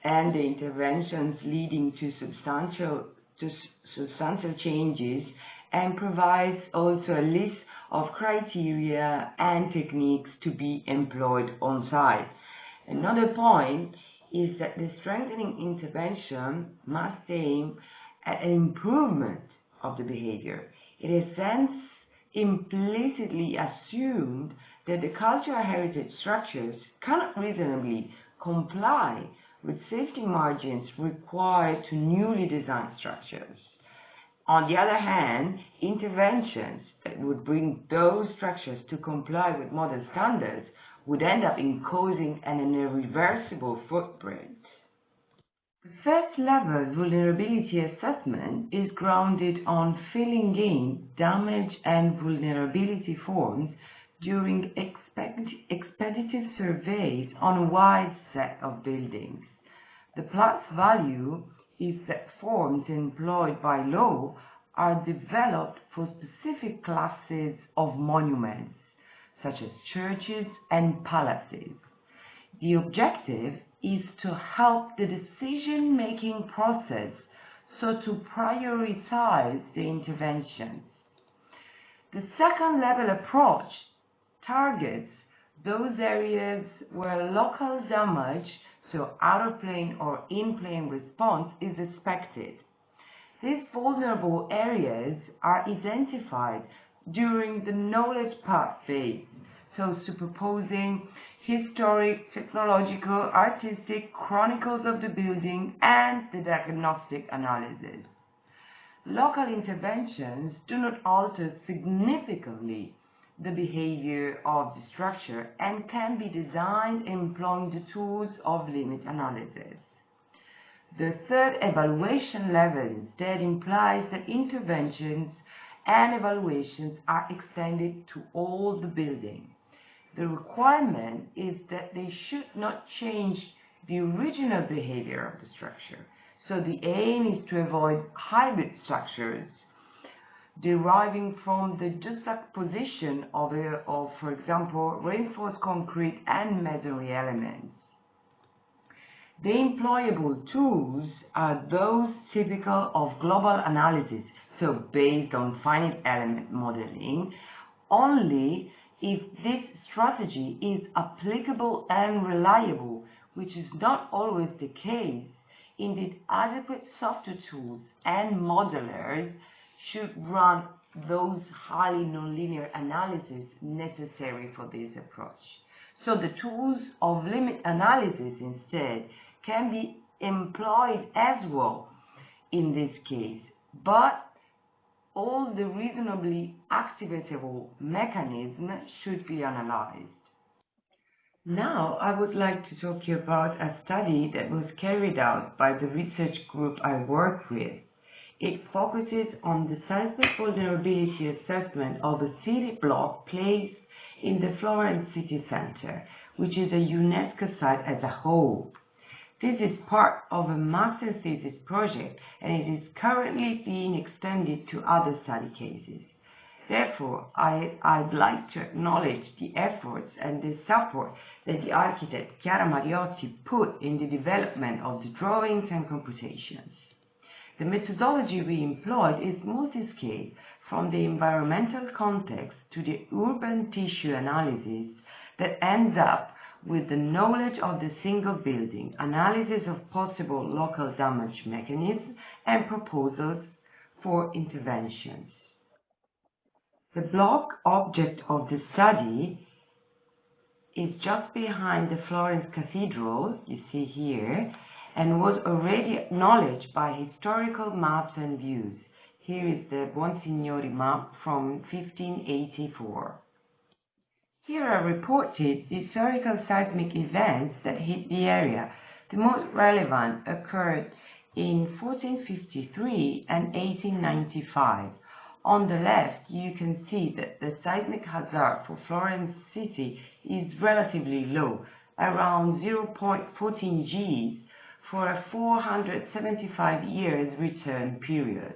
and the interventions leading to substantial changes, and provides also a list of criteria and techniques to be employed on site. Another point is that the strengthening intervention must aim at an improvement of the behavior. It is thence implicitly assumed that the cultural heritage structures cannot reasonably comply with safety margins required to newly designed structures. On the other hand, interventions that would bring those structures to comply with modern standards would end up in causing an irreversible footprint. The first level vulnerability assessment is grounded on filling in damage and vulnerability forms during expeditive surveys on a wide set of buildings. The plus value is that forms employed by law are developed for specific classes of monuments, such as churches and palaces. The objective is to help the decision-making process so to prioritize the interventions. The second level approach targets those areas where local damage, so out-of-plane or in-plane response, is expected. These vulnerable areas are identified during the knowledge part phase, so superposing historic, technological, artistic chronicles of the building and the diagnostic analysis. Local interventions do not alter significantly the behavior of the structure and can be designed employing the tools of limit analysis. The third evaluation level instead implies that interventions and evaluations are extended to all the building. The requirement is that they should not change the original behavior of the structure. So the aim is to avoid hybrid structures deriving from the juxtaposition of, for example, reinforced concrete and masonry elements. The employable tools are those typical of global analysis, so based on finite element modeling, only if this strategy is applicable and reliable, which is not always the case. Indeed, adequate software tools and modelers should run those highly nonlinear analyses necessary for this approach. So the tools of limit analysis instead can be employed as well in this case, but all the reasonably activatable mechanisms should be analyzed. Now, I would like to talk to you about a study that was carried out by the research group I work with. It focuses on the seismic vulnerability assessment of a city block placed in the Florence city center, which is a UNESCO site as a whole. This is part of a master thesis project, and it is currently being extended to other study cases. Therefore, I'd like to acknowledge the efforts and the support that the architect Chiara Mariotti put in the development of the drawings and computations. The methodology we employed is multi-scale, from the environmental context to the urban tissue analysis that ends up with the knowledge of the single building, analysis of possible local damage mechanisms, and proposals for interventions. The block object of the study is just behind the Florence Cathedral, you see here, and was already acknowledged by historical maps and views. Here is the Buonsignori map from 1584. Here are reported historical seismic events that hit the area. The most relevant occurred in 1453 and 1895. On the left, you can see that the seismic hazard for Florence city is relatively low, around 0.14 Gs for a 475 years return period.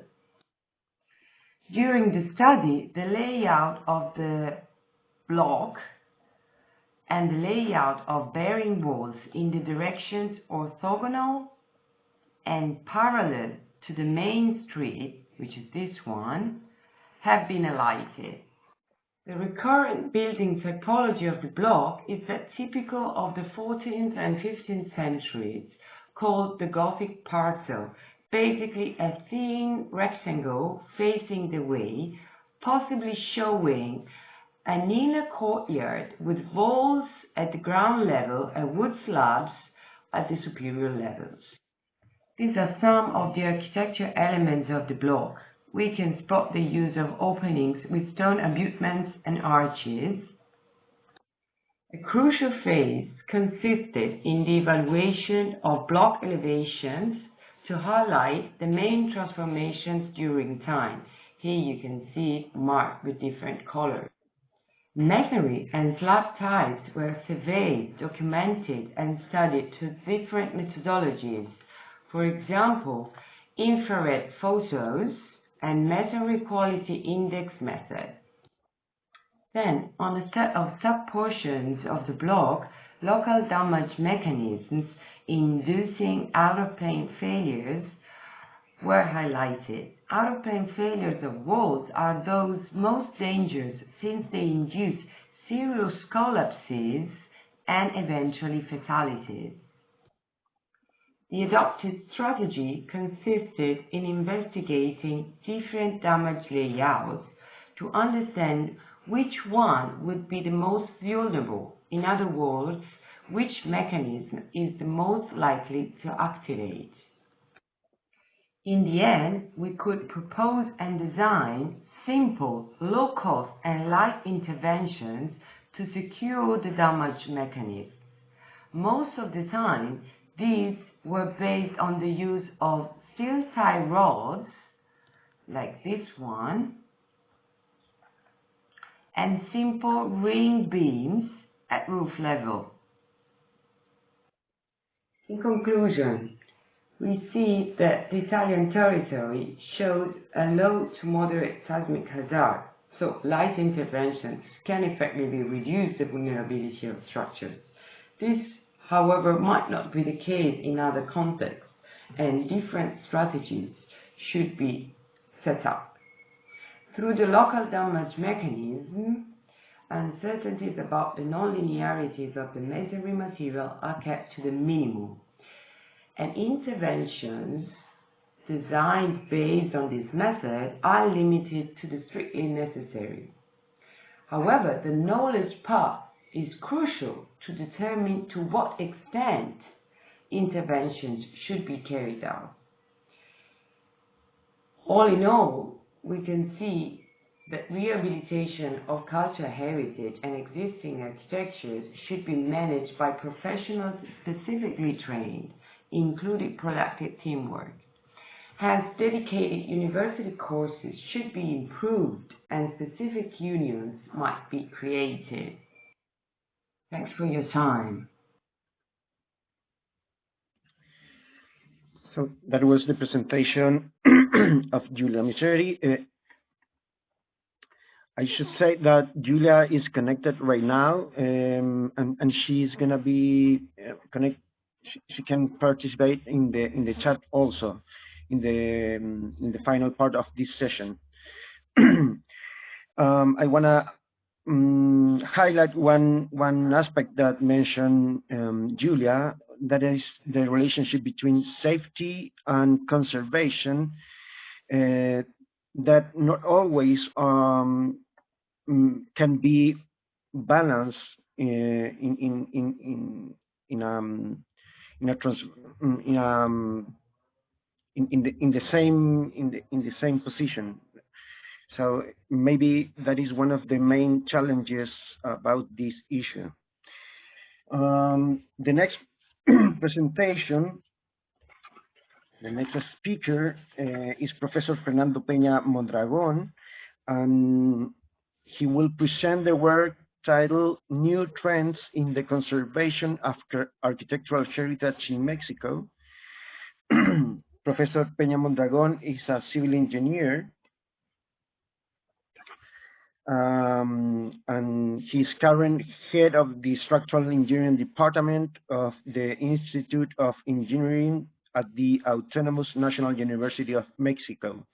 During the study, the layout of the block and the layout of bearing walls in the directions orthogonal and parallel to the main street, which is this one, have been alighted. The recurrent building typology of the block is that typical of the 14th and 15th centuries, called the Gothic parcel, basically a thin rectangle facing the way, possibly showing an inner courtyard with walls at the ground level and wood slabs at the superior levels. These are some of the architecture elements of the block. We can spot the use of openings with stone abutments and arches, A crucial phase consisted in the evaluation of block elevations to highlight the main transformations during time. Here you can see it marked with different colors. Masonry and slab types were surveyed, documented, and studied through different methodologies. For example, infrared photos and masonry quality index method. Then, on a set of sub-portions of the block, local damage mechanisms inducing out-of-plane failures were highlighted. Out-of-plane failures of walls are those most dangerous since they induce serious collapses and eventually fatalities. The adopted strategy consisted in investigating different damage layouts to understand which one would be the most vulnerable. In other words, which mechanism is the most likely to activate. In the end, we could propose and design simple, low-cost and light interventions to secure the damage mechanism. Most of the time, these were based on the use of steel tie rods, like this one, and simple ring beams at roof level. In conclusion, we see that the Italian territory showed a low to moderate seismic hazard, so light interventions can effectively reduce the vulnerability of structures. This, however, might not be the case in other contexts, and different strategies should be set up. Through the local damage mechanism, uncertainties about the non-linearities of the masonry material are kept to the minimum, and interventions designed based on this method are limited to the strictly necessary. However, the knowledge path is crucial to determine to what extent interventions should be carried out. All in all, we can see that rehabilitation of cultural heritage and existing architectures should be managed by professionals specifically trained, including productive teamwork. Hence, dedicated university courses should be improved and specific unions might be created. Thanks for your time. So that was the presentation of Giulia Miseri. I should say that Giulia is connected right now, and she's gonna be she can participate in the chat also in the final part of this session. I wanna highlight one aspect that mentioned Giulia, that is the relationship between safety and conservation, that not always can be balanced in the same position. So maybe that is one of the main challenges about this issue. The next presentation, the next speaker is Professor Fernando Peña Mondragón, and he will present the work titled New Trends in the Conservation of Architectural Heritage in Mexico. Professor Peña Mondragón is a civil engineer, and he's current head of the Structural Engineering Department of the Institute of Engineering at the Autonomous National University of Mexico.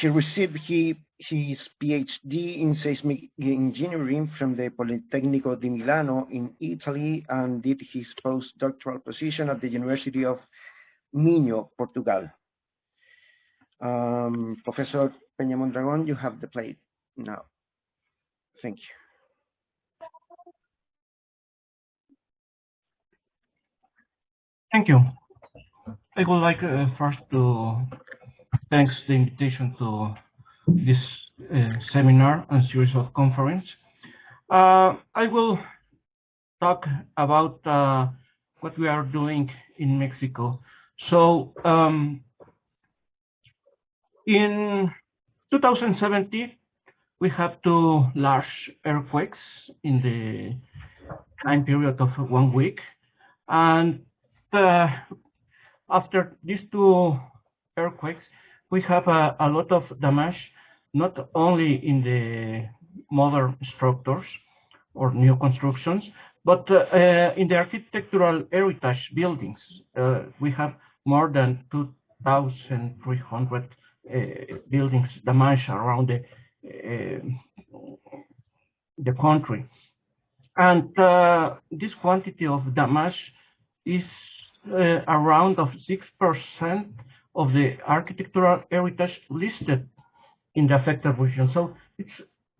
He received his PhD in seismic engineering from the Politecnico di Milano in Italy, and did his postdoctoral position at the University of Minho, Portugal. Professor Peña Mondragón, you have the plate now. Thank you. Thank you. I would like first to thank the invitation to this seminar and series of conference. I will talk about what we are doing in Mexico. So in 2017, we have two large earthquakes in the time period of 1 week. And after these two earthquakes, we have a lot of damage, not only in the modern structures or new constructions, but in the architectural heritage buildings. We have more than 2,300 buildings damaged around the country. And this quantity of damage is around of 6% of the architectural heritage listed in the affected region. So it's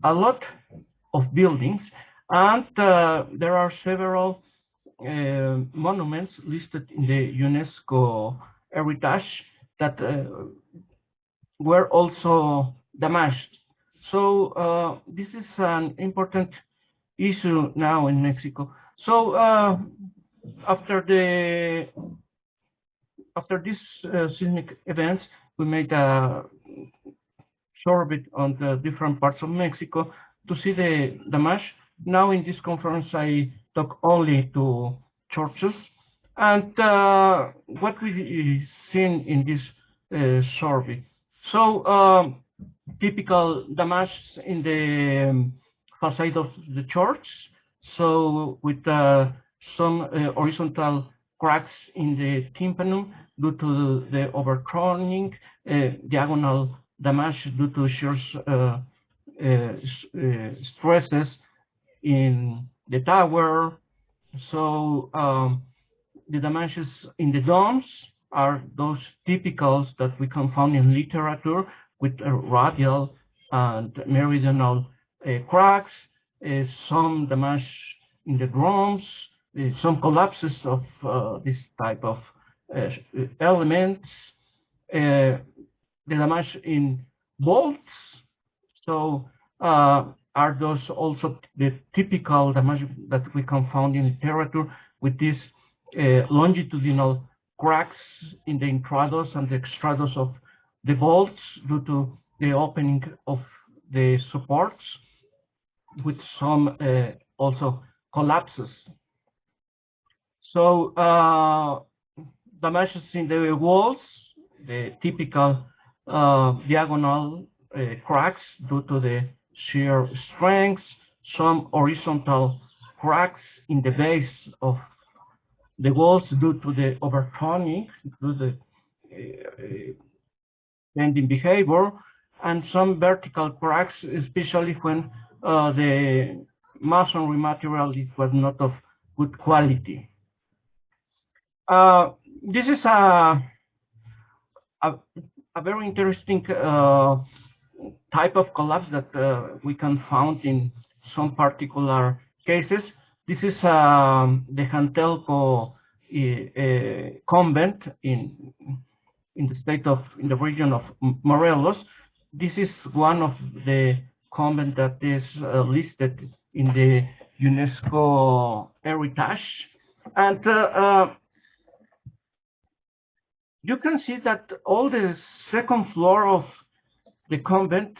a lot of buildings, and there are several monuments listed in the UNESCO heritage that were also damaged. So this is an important issue now in Mexico. So after these seismic events, we made a survey on the different parts of Mexico to see the damage. Now in this conference, I talk only to churches, and what we seen in this survey. So typical damage in the facade of the church, so with some horizontal cracks in the tympanum due to the overturning, diagonal damage due to shear stresses in the tower. So the damages in the domes are those typicals that we can find in literature with radial and meridional cracks, some damage in the drums, some collapses of this type of elements, the damage in bolts. So are those also the typical damage that we can find in literature with these longitudinal cracks in the intrados and the extrados of the bolts due to the opening of the supports, with some also collapses. So damages in the walls, the typical diagonal cracks due to the shear strength, some horizontal cracks in the base of the walls due to the overturning, due to the bending behavior, and some vertical cracks, especially when the masonry material was not of good quality. This is a very interesting type of collapse that we can find in some particular cases. This is the Jantelco convent in the region of Morelos. This is one of the convent that is listed in the UNESCO heritage, and you can see that all the second floor of the convent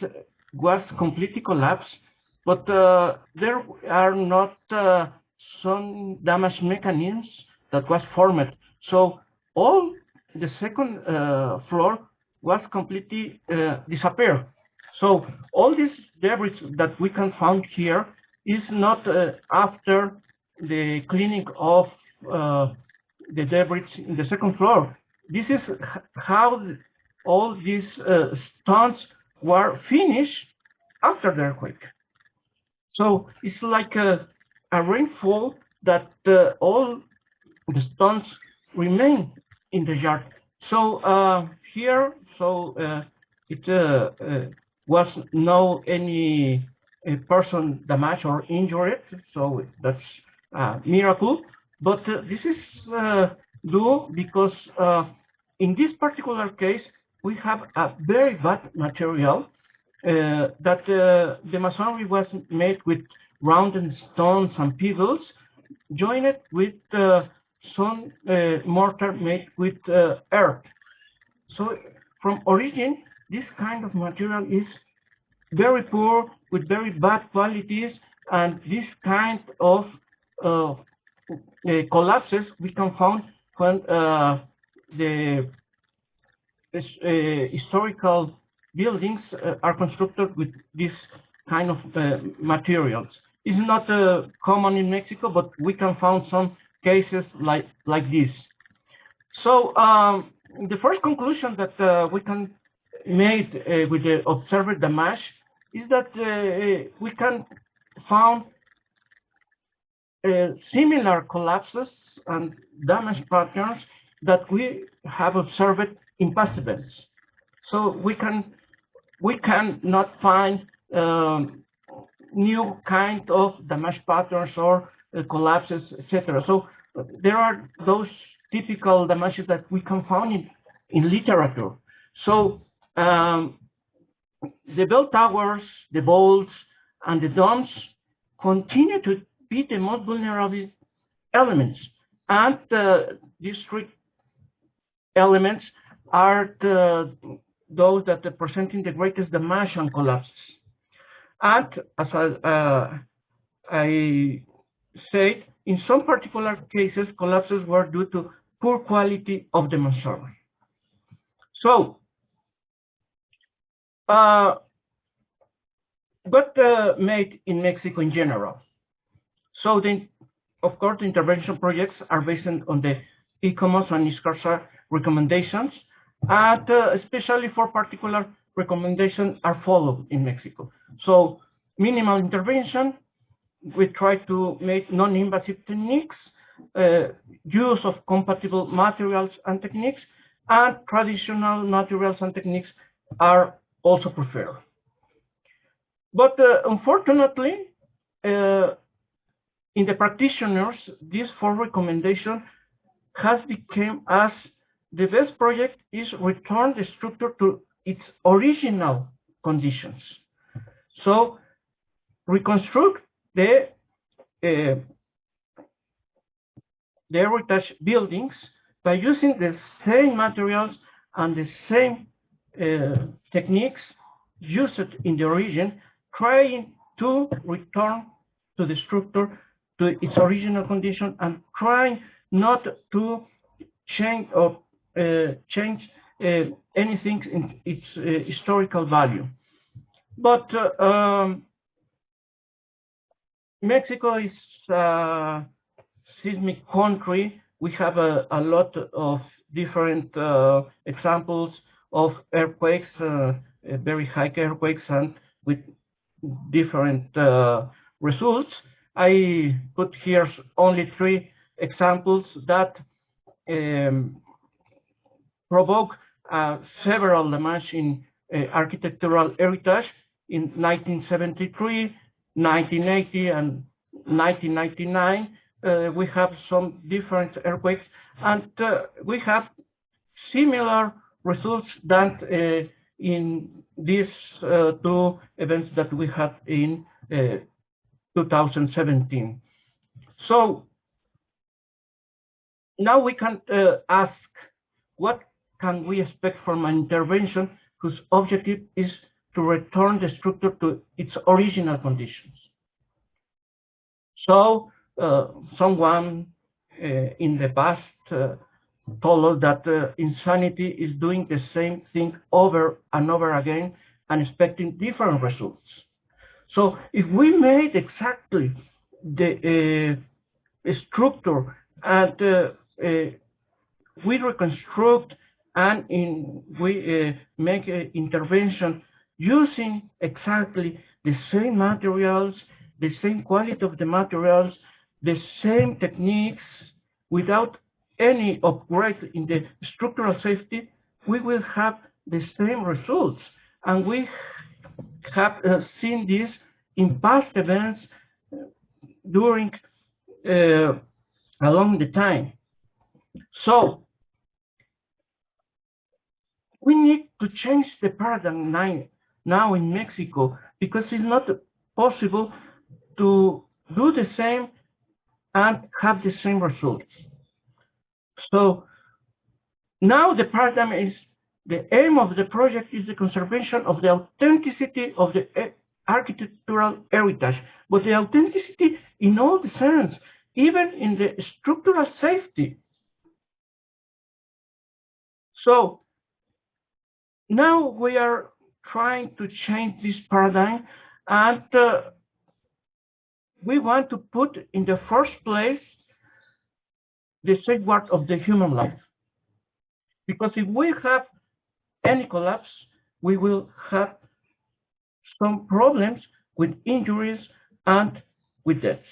was completely collapsed, but there are not some damage mechanisms that was formed. So all the second floor was completely disappeared. So all this debris that we can find here is not after the cleaning of the debris in the second floor. This is how all these stones were finished after the earthquake. So it's like a rainfall that all the stones remain in the yard. So here, it was no any person damaged or injured, so that's a miracle. But this is due because in this particular case, we have a very bad material that the masonry was made with rounded stones and pebbles, joined with some mortar made with earth. So from origin, this kind of material is very poor, with very bad qualities, and this kind of collapses we can find when the historical buildings are constructed with this kind of materials. It's not common in Mexico, but we can find some cases like this. So the first conclusion that we can make with the observed damage is that we can find similar collapses and damage patterns that we have observed in past events. So we can not find new kind of damage patterns or collapses, etc. So there are those typical damages that we can find in literature. So the bell towers, the vaults, and the domes continue to be the most vulnerable elements, and these three elements are those that are presenting the greatest damage and collapses. And as I said, in some particular cases, collapses were due to poor quality of the masonry. So, what made in Mexico in general? So, of course, the intervention projects are based on the ICOMOS and ISCARSA recommendations, and especially for particular recommendations are followed in Mexico. So, minimal intervention, we try to make non-invasive techniques, use of compatible materials and techniques, and traditional materials and techniques are also preferred. But unfortunately, in the practitioners, these four recommendations has become as the best project is return the structure to its original conditions. So reconstruct the heritage buildings by using the same materials and the same techniques used in the origin, trying to return to the structure to its original condition and trying not to change or change anything in its historical value. But Mexico is a seismic country. We have a lot of different examples of earthquakes, very high earthquakes, and with different results. I put here only 3 examples that provoke several damage in architectural heritage in 1973, 1980, and 1999. We have some different earthquakes, and we have similar results that in these 2 events that we had in 2017. So now we can ask, what can we expect from an intervention whose objective is to return the structure to its original conditions? So someone in the past told us that insanity is doing the same thing over and over again and expecting different results. So if we made exactly the structure and we reconstruct and we make an intervention using exactly the same materials, the same quality of the materials, the same techniques, without any upgrade in the structural safety, we will have the same results. And we have seen this in past events during along the time. So we need to change the paradigm now in Mexico, because it's not possible to do the same and have the same results. So now the paradigm is, the aim of the project is the conservation of the authenticity of the architectural heritage, but the authenticity in all the sense, even in the structural safety. So now we are trying to change this paradigm, and we want to put in the first place the safeguard of the human life. Because if we have any collapse, we will have some problems with injuries and with deaths.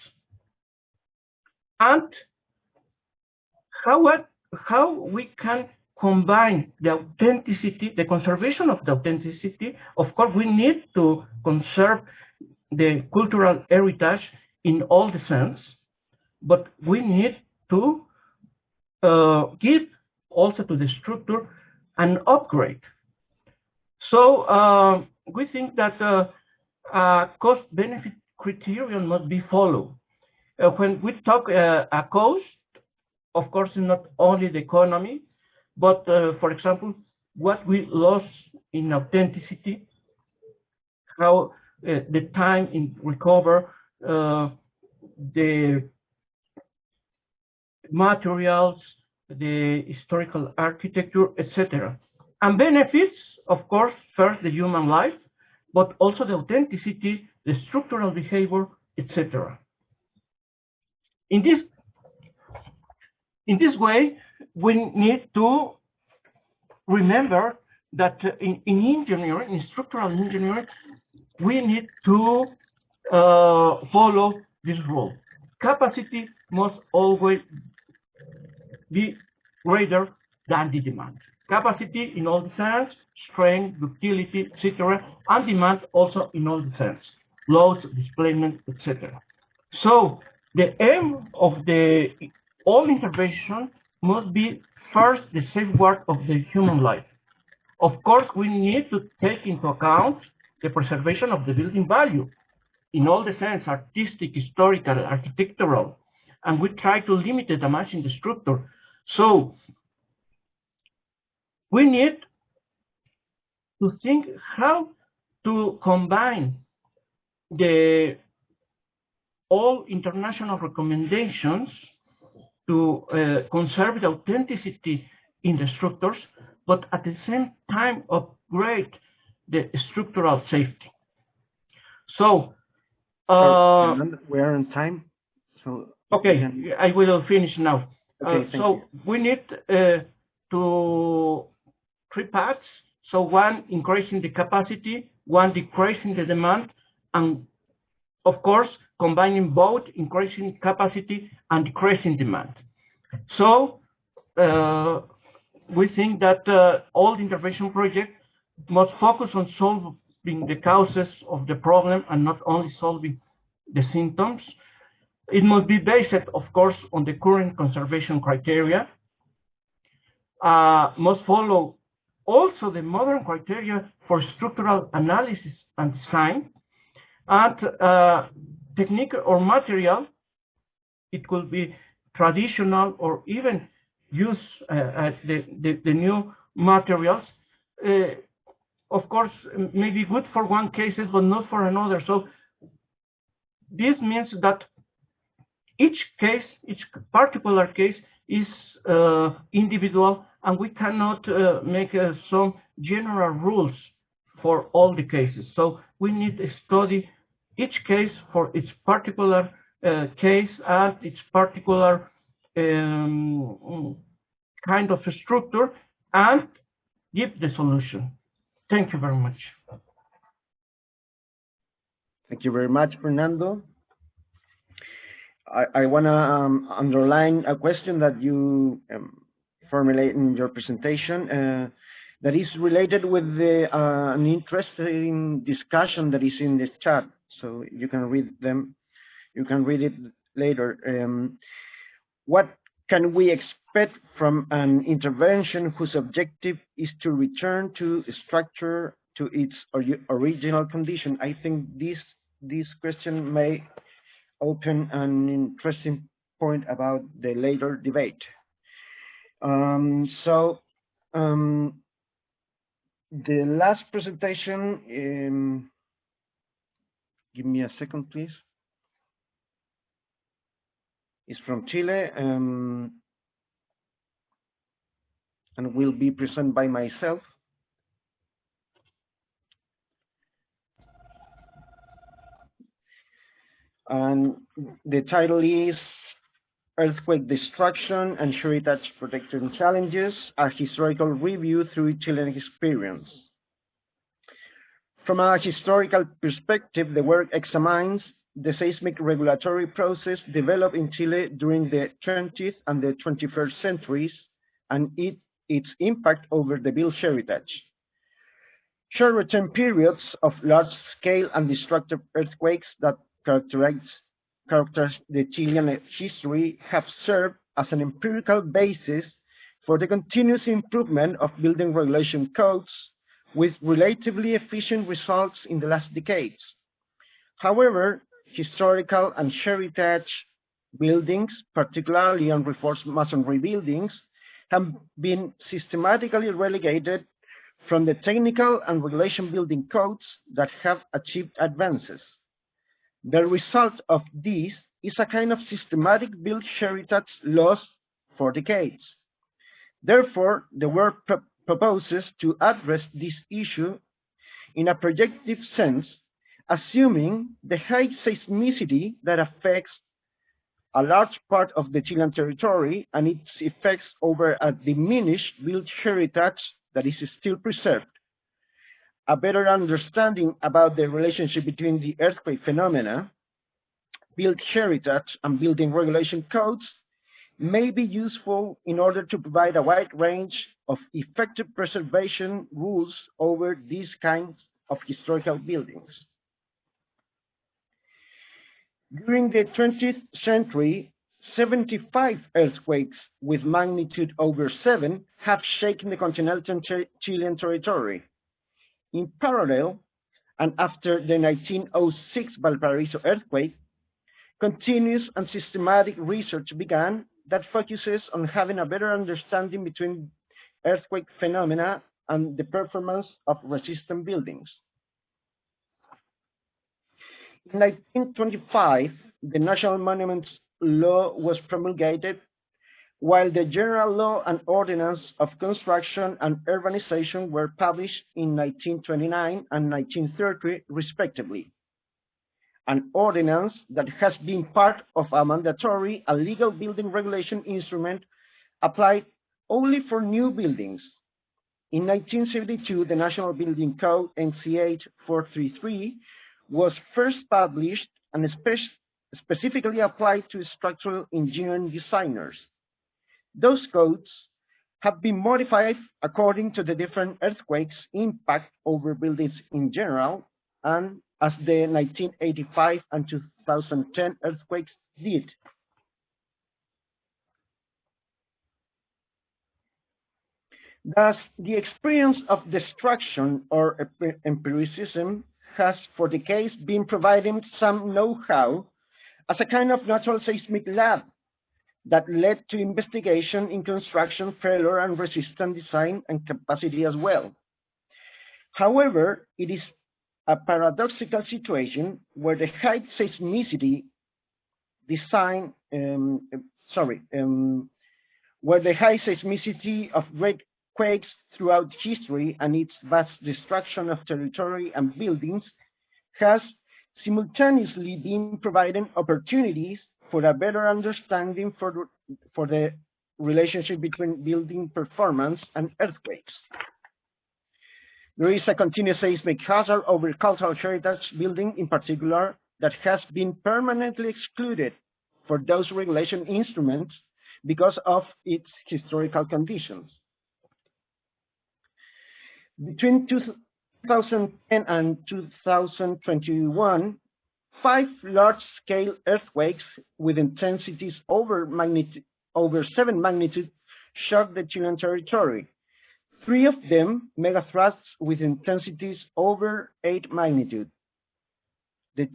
And how we can combine the authenticity, the conservation of the authenticity. Of course, we need to conserve the cultural heritage in all the sense, but we need to give also to the structure an upgrade. So we think that cost-benefit criterion must be followed. When we talk a cost, of course, not only the economy, but for example, what we lost in authenticity, how the time in recover, the materials, the historical architecture, etc. And benefits, of course, first the human life, but also the authenticity, the structural behavior, etc. In this way, we need to remember that in engineering, in structural engineering, we need to follow this rule. Capacity must always be greater than the demand. Capacity in all the sense, strength, ductility, etc., and demand also in all the sense, loads, displacement, etc. So the aim of all intervention must be first the safeguard of the human life. Of course, we need to take into account the preservation of the building value in all the sense, artistic, historical, architectural, and we try to limit the damage in the structure. So we need to think how to combine all international recommendations to conserve the authenticity in the structures, but at the same time upgrade the structural safety. So we are on time. So okay, I will finish now. Okay, so we need to 3 paths. So one, increasing the capacity, one, decreasing the demand, and of course, combining both, increasing capacity and decreasing demand. So we think that all intervention projects must focus on solving the causes of the problem and not only solving the symptoms. It must be based, of course, on the current conservation criteria. Must follow also the modern criteria for structural analysis and design. And technique or material, it could be traditional or even use the new materials. Of course, may be good for one case, but not for another. So this means that each case, each particular case is individual, and we cannot make some general rules for all the cases. So we need to study each case for its particular case and its particular kind of a structure and give the solution. Thank you very much. Thank you very much, Fernando. I want to underline a question that you formulated in your presentation that is related with an interesting discussion that is in the chat. So you can read them. You can read it later. What can we expect from an intervention whose objective is to return to structure to its original condition? I think this question may open an interesting point about the later debate. The last presentation, give me a second, please, is from Chile, and will be presented by myself. And the title is Earthquake Destruction and Heritage Protection Challenges, a Historical Review Through Chilean Experience. From a historical perspective, the work examines the seismic regulatory process developed in Chile during the 20th and the 21st centuries and its impact over the built heritage. Short return periods of large-scale and destructive earthquakes that characterize the Chilean history have served as an empirical basis for the continuous improvement of building regulation codes with relatively efficient results in the last decades. However, historical and heritage buildings, particularly unreinforced masonry buildings, have been systematically relegated from the technical and regulation building codes that have achieved advances. The result of this is a kind of systematic built heritage lost for decades. Therefore, the work proposes to address this issue in a projective sense, assuming the high seismicity that affects a large part of the Chilean territory and its effects over a diminished built heritage that is still preserved. A better understanding about the relationship between the earthquake phenomena, built heritage, and building regulation codes may be useful in order to provide a wide range of effective preservation rules over these kinds of historical buildings. During the 20th century, 75 earthquakes with magnitude over 7 have shaken the continental Chilean territory. In parallel, and after the 1906 Valparaiso earthquake, continuous and systematic research began that focuses on having a better understanding between earthquake phenomena and the performance of resistant buildings. In 1925, the National Monuments Law was promulgated, while the General Law and Ordinance of Construction and Urbanization were published in 1929 and 1930, respectively. An ordinance that has been part of a mandatory and legal building regulation instrument applied only for new buildings. In 1972, the National Building Code, NCH 433, was first published and specifically applied to structural engineering designers. Those codes have been modified according to the different earthquakes' impact over buildings in general, and as the 1985 and 2010 earthquakes did. Thus, the experience of destruction or empiricism has for decades been providing some know-how as a kind of natural seismic lab that led to investigation in construction failure and resistant design and capacity as well. However, it is a paradoxical situation where the high seismicity where the high seismicity of great quakes throughout history and its vast destruction of territory and buildings has simultaneously been providing opportunities for a better understanding for the relationship between building performance and earthquakes. There is a continuous seismic hazard over cultural heritage building in particular that has been permanently excluded for those regulation instruments because of its historical conditions. Between 2010 and 2021, 5 large-scale earthquakes with intensities over 7 magnitude shocked the Chilean territory. 3 of them megathrusts with intensities over 8 magnitude. The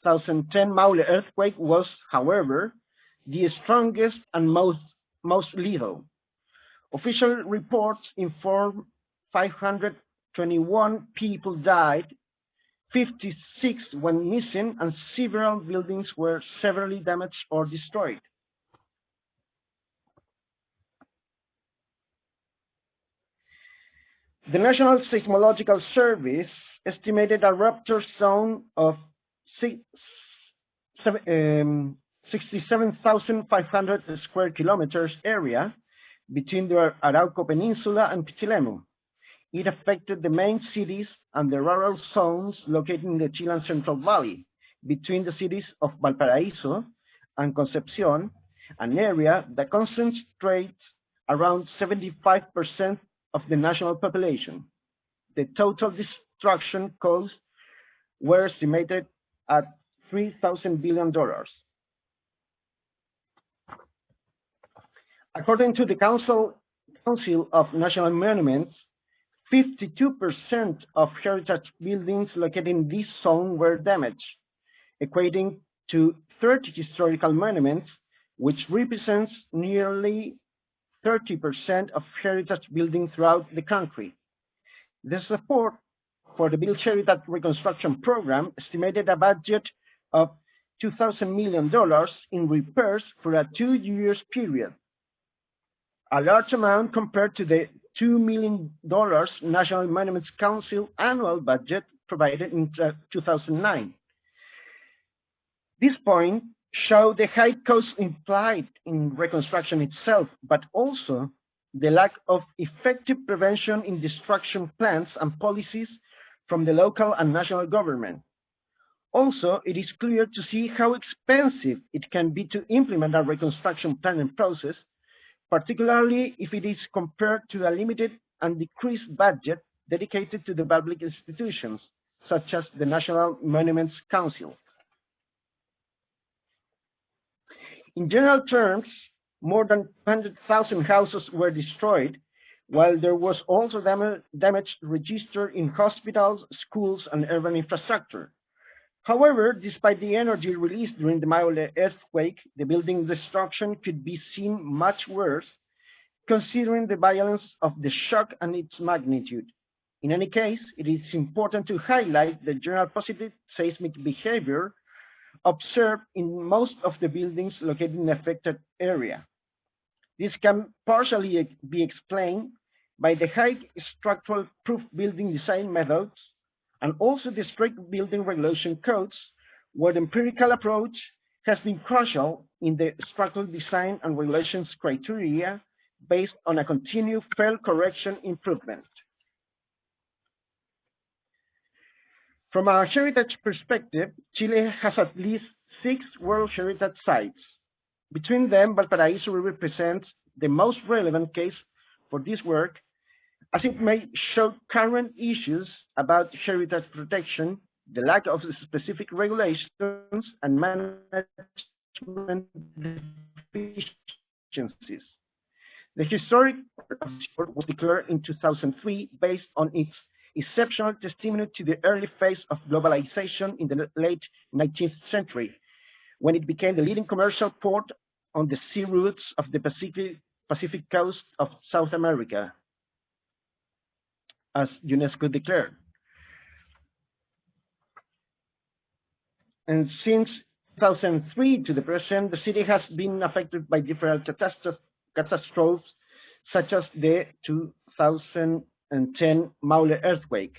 2010 Maule earthquake was, however, the strongest and most lethal. Official reports inform 521 people died, 56 went missing, and several buildings were severely damaged or destroyed. The National Seismological Service estimated a rupture zone of 67,500 square kilometers area between the Arauco Peninsula and Pichilemu. It affected the main cities and the rural zones located in the Chilean Central Valley, between the cities of Valparaíso and Concepción, an area that concentrates around 75% of the national population. The total destruction costs were estimated at $3,000 billion. According to the Council of National Monuments, 52% of heritage buildings located in this zone were damaged, equating to 30 historical monuments, which represents nearly 30% of heritage buildings throughout the country. The support for the Build Heritage Reconstruction Program estimated a budget of $2,000 million in repairs for a 2-year period, a large amount compared to the $2 million National Monuments Council annual budget provided in 2009. This point shows the high cost implied in reconstruction itself, but also the lack of effective prevention in destruction plans and policies from the local and national government. Also, it is clear to see how expensive it can be to implement a reconstruction planning process, particularly if it is compared to the limited and decreased budget dedicated to the public institutions, such as the National Monuments Council. In general terms, more than 100,000 houses were destroyed, while there was also damage registered in hospitals, schools, and urban infrastructure. However, despite the energy released during the Maule earthquake, the building destruction could be seen much worse, considering the violence of the shock and its magnitude. In any case, it is important to highlight the general positive seismic behavior observed in most of the buildings located in the affected area. This can partially be explained by the high structural proof building design methods and also the strict building regulation codes, where the empirical approach has been crucial in the structural design and regulations criteria based on a continued fail correction improvement. From a heritage perspective, Chile has at least 6 World Heritage Sites. Between them, Valparaíso represents the most relevant case for this work, as it may show current issues about heritage protection, the lack of specific regulations, and management deficiencies. The historic was declared in 2003 based on its exceptional testimony to the early phase of globalization in the late 19th century, when it became the leading commercial port on the sea routes of the Pacific coast of South America, as UNESCO declared. And since 2003 to the present, the city has been affected by different catastrophes, such as the 2010 Maule earthquake.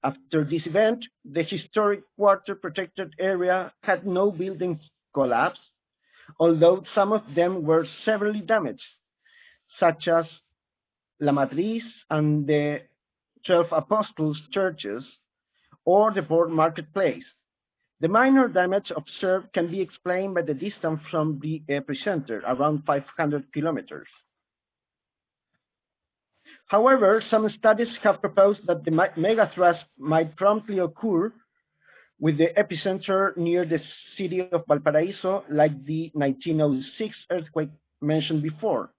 After this event, the historic water protected area had no buildings collapse, although some of them were severely damaged, such as La Matriz and the 12 Apostles churches, or the port marketplace. The minor damage observed can be explained by the distance from the epicenter, around 500 kilometers. However, some studies have proposed that the megathrust might promptly occur with the epicenter near the city of Valparaíso, like the 1906 earthquake mentioned before.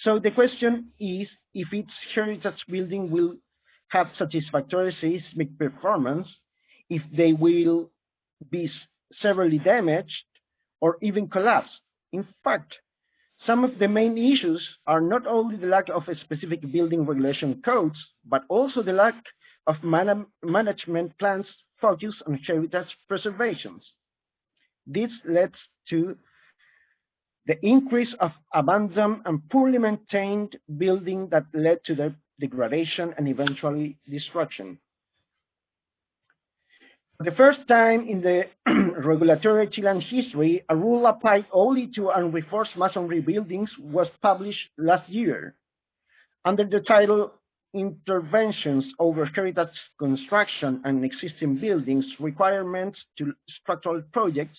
So the question is if its heritage building will have satisfactory seismic performance, if they will be severely damaged or even collapsed. In fact, some of the main issues are not only the lack of specific building regulation codes, but also the lack of management plans focused on heritage preservation. This led to the increase of abandoned and poorly maintained building that led to their degradation and eventually destruction. For the first time in the regulatory Chilean history, a rule applied only to unreinforced masonry buildings was published last year. Under the title Interventions over Heritage Construction and Existing Buildings, Requirements to Structural Projects,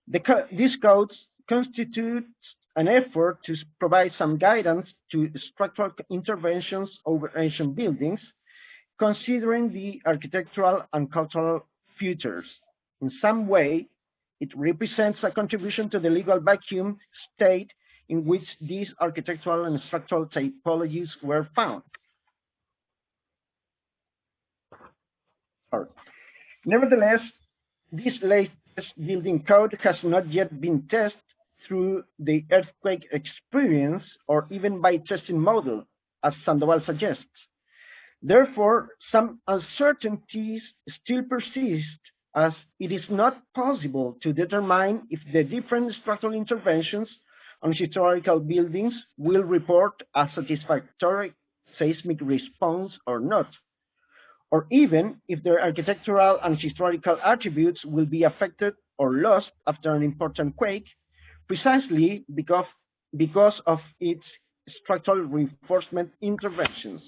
this code constitutes an effort to provide some guidance to structural interventions over ancient buildings, considering the architectural and cultural futures. In some way, it represents a contribution to the legal vacuum state in which these architectural and structural typologies were found. Nevertheless, this latest building code has not yet been tested through the earthquake experience or even by testing model, as Sandoval suggests. Therefore, some uncertainties still persist, as it is not possible to determine if the different structural interventions on historical buildings will report a satisfactory seismic response or not, or even if their architectural and historical attributes will be affected or lost after an important quake, precisely because of its structural reinforcement interventions.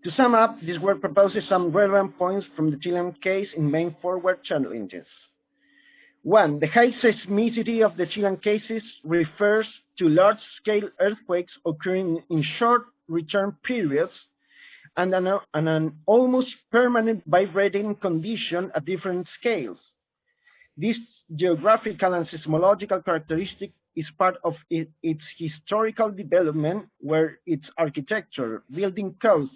To sum up, this work proposes some relevant points from the Chilean case in main forward challenges. 1. The high seismicity of the Chilean cases refers to large-scale earthquakes occurring in short return periods and an almost permanent vibrating condition at different scales. This geographical and seismological characteristic is part of its historical development, where its architecture, building codes,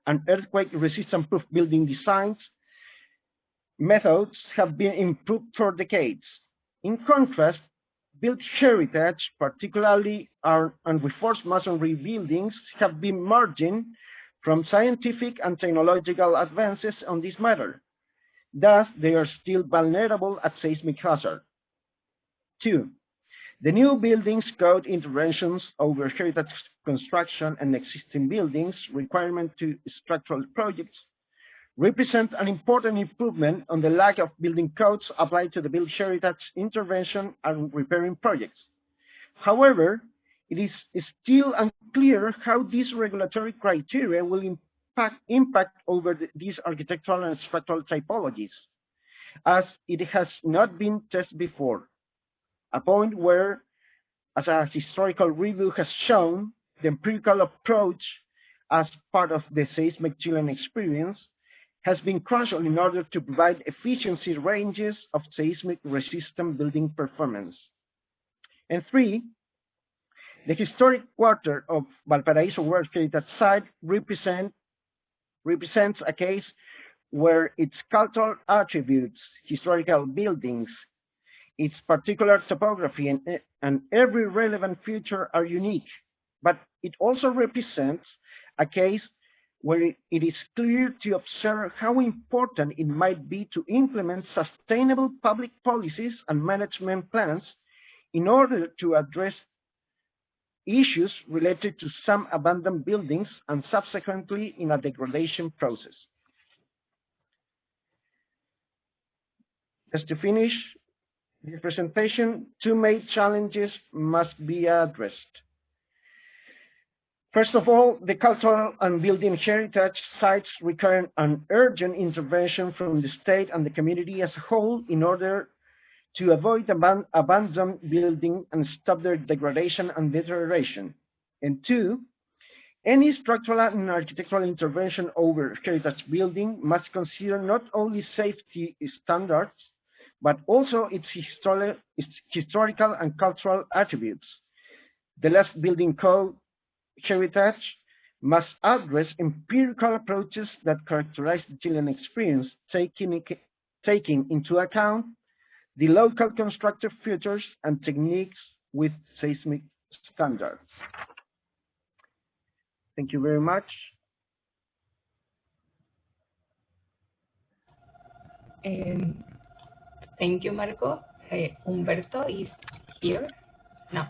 and earthquake-resistant proof building designs methods have been improved for decades. In contrast, built heritage, particularly unreinforced masonry buildings, have been margin from scientific and technological advances on this matter. Thus, they are still vulnerable at seismic hazard. 2. The new buildings code interventions over heritage construction and existing buildings, requirement to structural projects, represent an important improvement on the lack of building codes applied to the built heritage intervention and repairing projects. However, it is still unclear how these regulatory criteria will impact over these architectural and structural typologies, as it has not been tested before, a point where, as a historical review has shown, the empirical approach as part of the seismic Chilean experience has been crucial in order to provide efficiency ranges of seismic resistant building performance. And 3, the historic quarter of Valparaíso World Heritage Site represents a case where its cultural attributes, historical buildings, its particular topography, and every relevant feature are unique, but it also represents a case where it is clear to observe how important it might be to implement sustainable public policies and management plans in order to address issues related to some abandoned buildings and subsequently in a degradation process. Just to finish the presentation, 2 main challenges must be addressed. First of all, the cultural and building heritage sites require an urgent intervention from the state and the community as a whole in order to avoid abandoned building and stop their degradation and deterioration. And 2, any structural and architectural intervention over heritage building must consider not only safety standards, but also its historical and cultural attributes. The last building code heritage must address empirical approaches that characterize the Chilean experience, taking into account the local constructive features and techniques with seismic standards. Thank you very much. Thank you, Marco. Humberto is here now.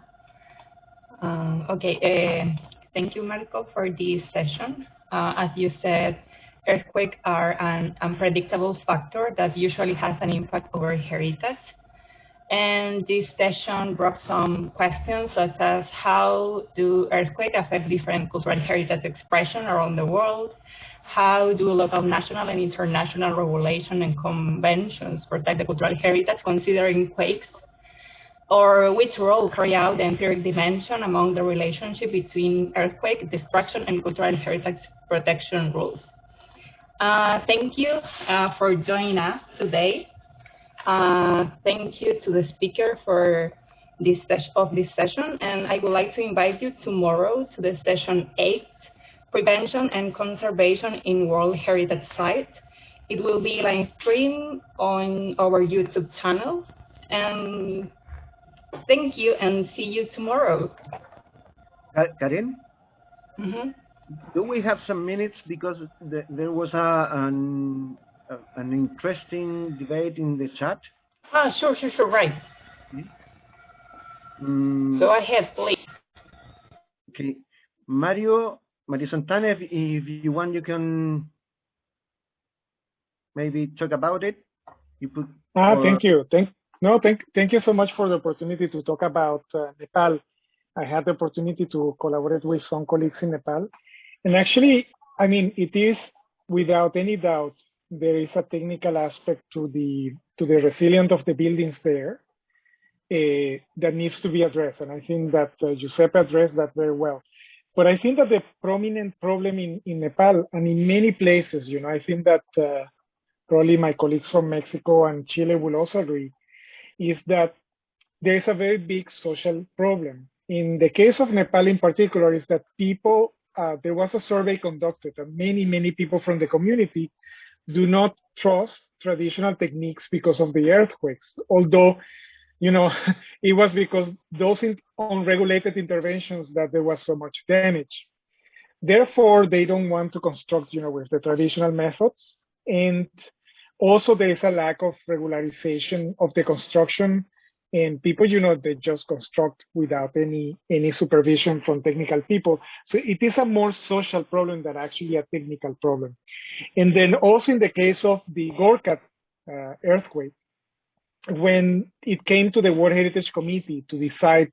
Okay, thank you, Marco, for this session. As you said, earthquakes are an unpredictable factor that usually has an impact over heritage. And this session brought some questions such as how do earthquakes affect different cultural heritage expression around the world? How do local, national, and international regulations and conventions protect the cultural heritage considering quakes? Or which role carry out the empiric dimension among the relationship between earthquake destruction and cultural heritage protection rules? Thank you for joining us today. Thank you to the speaker for this session, and I would like to invite you tomorrow to the session 8, Prevention and Conservation in World Heritage Sites. It will be live streamed on our YouTube channel. And thank you, and see you tomorrow. Karen? Mm-hmm. Do we have some minutes, because there was an interesting debate in the chat? Sure, right. Go ahead, please. Okay, Mario Santana, if you want, you can maybe talk about it. You put. Thank you. Thank you so much for the opportunity to talk about Nepal. I had the opportunity to collaborate with some colleagues in Nepal, and actually, I mean, it is without any doubt there is a technical aspect to the resilience of the buildings there that needs to be addressed, and I think that Giuseppe addressed that very well. But I think that the prominent problem in Nepal and in many places, you know, I think that probably my colleagues from Mexico and Chile will also agree, is that there is a very big social problem. In the case of Nepal in particular, is that people, there was a survey conducted, and many people from the community do not trust traditional techniques because of the earthquakes, although, you know, it was because those unregulated interventions that there was so much damage. Therefore, they don't want to construct, you know, with the traditional methods. And also there is a lack of regularization of the construction, and people, you know, they just construct without any supervision from technical people. So it is a more social problem than actually a technical problem. And then also in the case of the Gorkha earthquake, when it came to the World Heritage Committee to decide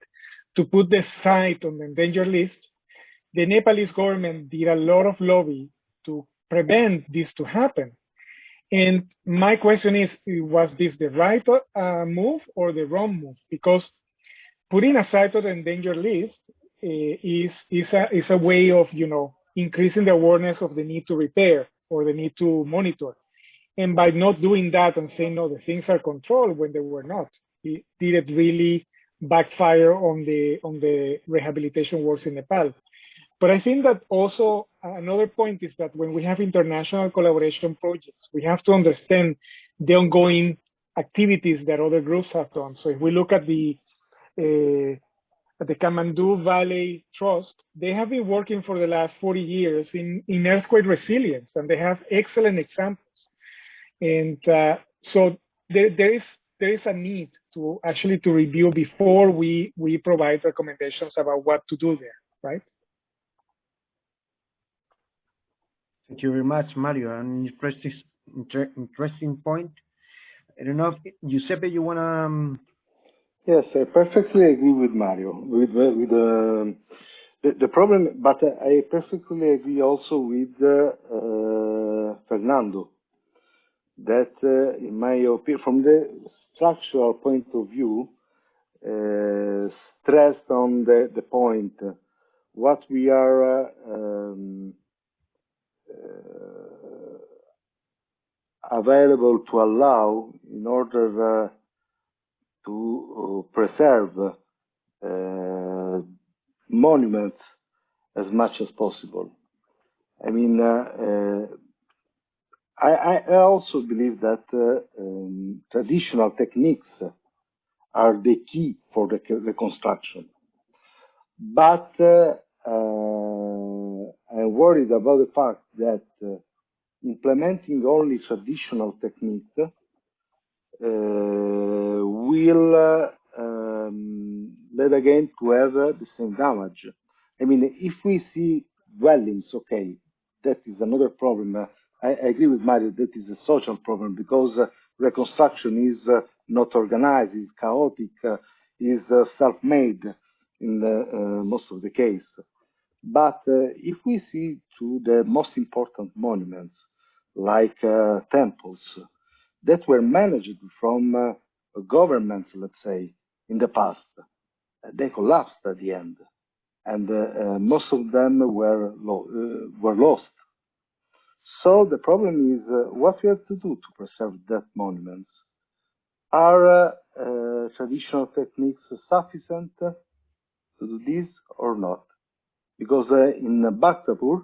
to put the site on the endangered list, the Nepalese government did a lot of lobby to prevent this to happen. And my question is, was this the right move or the wrong move? Because putting a site on the endangered list is a way of, you know, increasing the awareness of the need to repair or the need to monitor. And by not doing that and saying, no, the things are controlled when they were not, did it really backfire on the rehabilitation works in Nepal? But I think that also another point is that when we have international collaboration projects, we have to understand the ongoing activities that other groups have done. So if we look at the Kathmandu Valley Trust, they have been working for the last 40 years in earthquake resilience, and they have excellent examples. And so there is a need to actually to review before we provide recommendations about what to do there, right? Thank you very much, Mario. An interesting point. I don't know if Giuseppe, you wanna? Yes, I perfectly agree with Mario with the problem, but I perfectly agree also with Fernando. That, in my opinion, from the structural point of view, stressed on the point, what we are available to allow in order to preserve monuments as much as possible. I mean, I also believe that traditional techniques are the key for the reconstruction. But I'm worried about the fact that implementing only traditional techniques will lead again to have the same damage. I mean, if we see dwellings, okay, that is another problem. I agree with Mario, that is a social problem because reconstruction is not organized, is chaotic, is self-made in most of the case. But if we see to the most important monuments, like temples, that were managed from governments, let's say, in the past, they collapsed at the end, and most of them were lost. So the problem is what we have to do to preserve that monuments. Are traditional techniques sufficient to do this or not? Because in Bhaktapur,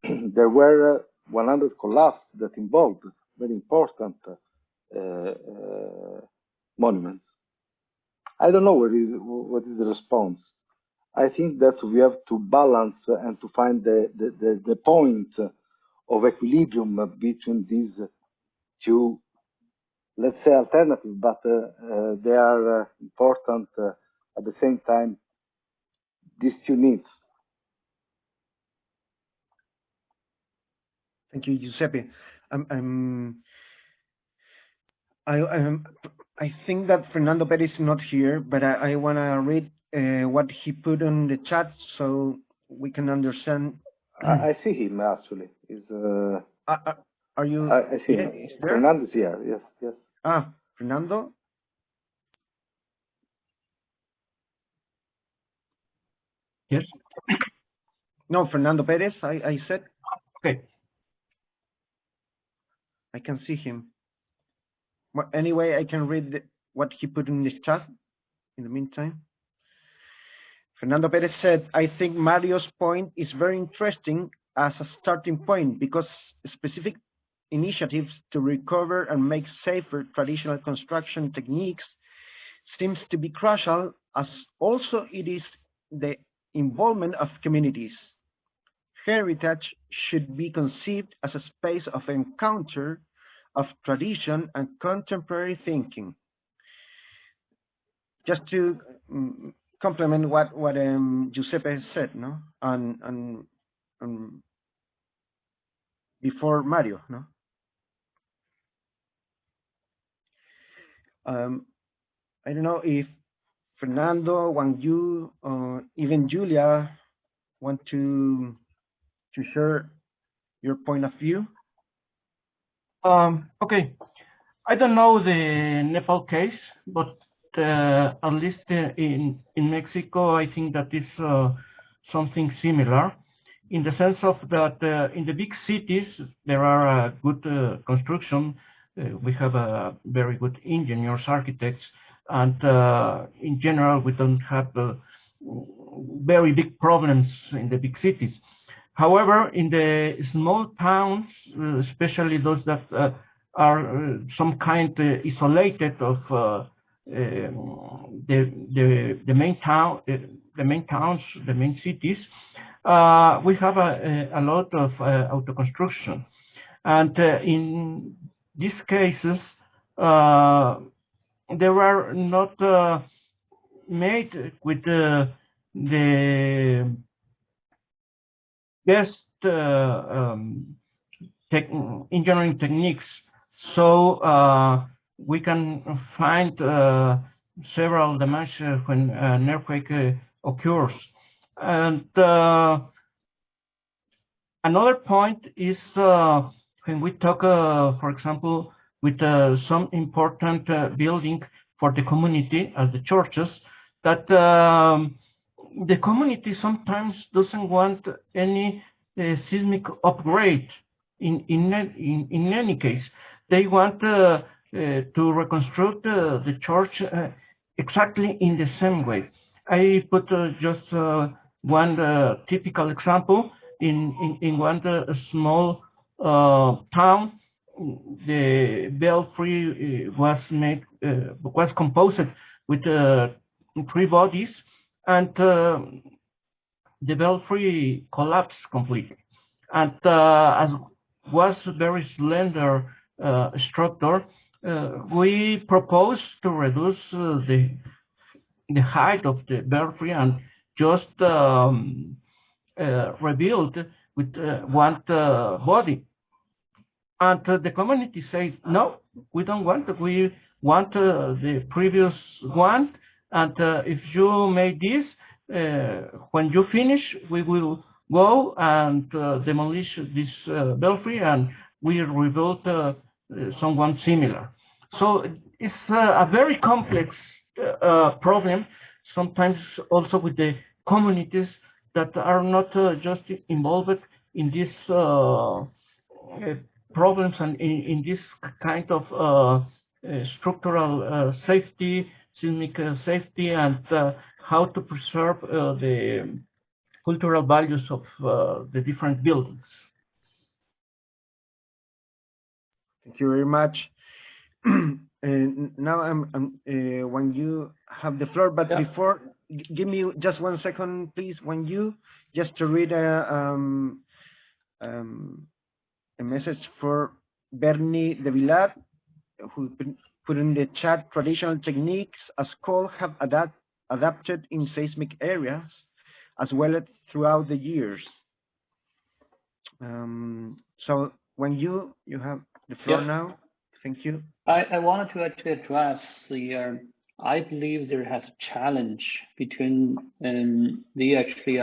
there were 100 collapses that involved very important monuments. I don't know what is the response. I think that we have to balance and to find the point of equilibrium between these two, let's say, alternatives, but they are important at the same time, these two needs. Thank you, Giuseppe. I think that Fernando Perez is not here, but I want to read what he put on the chat so we can understand. I see him actually. Are you? I see him. Fernando is here. Yes, yes. Ah, Fernando. Yes. No, Fernando Perez. I said. Okay. I can see him. Well, anyway, I can read what he put in the chat in the meantime. Fernando Perez said, I think Mario's point is very interesting as a starting point because specific initiatives to recover and make safer traditional construction techniques seems to be crucial, as also it is the involvement of communities. Heritage should be conceived as a space of encounter of tradition and contemporary thinking. Just to complement what Giuseppe said, no, and before Mario, no. I don't know if Fernando, Wang Yu, or even Julia want to share your point of view. Okay, I don't know the Nepal case, but at least in Mexico, I think that is something similar, in the sense of that in the big cities there are good construction. We have very good engineers, architects, and in general we don't have very big problems in the big cities. However, in the small towns, especially those that are some kind isolated of the main towns, the main cities, we have a lot of auto construction, and in these cases, they were not made with the best engineering techniques. So we can find several damages when an earthquake occurs. And another point is when we talk, for example, with some important building for the community, as the churches, that the community sometimes doesn't want any seismic upgrade. In any case, they want to reconstruct the church exactly in the same way. I put just one typical example. in one small town, the belfry was composed with 3 bodies, and the belfry collapsed completely. And as was very slender structure, we proposed to reduce the height of the belfry and just rebuild with one body. And the community said, no, we don't want it. We want the previous one. And if you make this, when you finish, we will go and demolish this belfry and we rebuild someone similar. So it's a very complex problem, sometimes also with the communities that are not just involved in these problems and in this kind of structural safety, seismic safety, and how to preserve the cultural values of the different buildings. Thank you very much. Now when you have the floor, but before, give me just 1 second, please. When you just to read a message for Bernie de Villar, who put in the chat: traditional techniques as called have adapted in seismic areas as well as throughout the years. So when you have the floor now. Thank you. I wanted to actually address the, I believe there has a challenge between the actually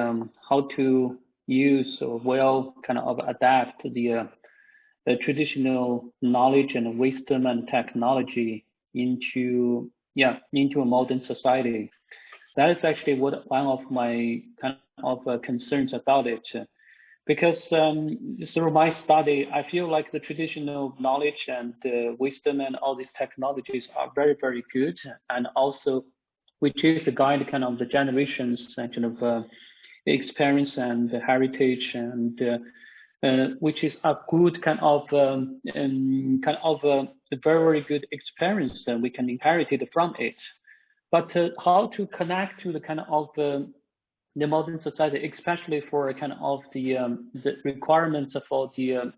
how to use or well kind of adapt the traditional knowledge and wisdom and technology into a modern society. That is actually one of my kind of concerns about it. Because through my study, I feel like the traditional knowledge and wisdom and all these technologies are very, very good, and also which is the guide kind of the generations and kind of experience and heritage, and which is a good kind of a very good experience that we can inherit it from it. But how to connect to the kind of the modern society, especially for kind of the requirements for the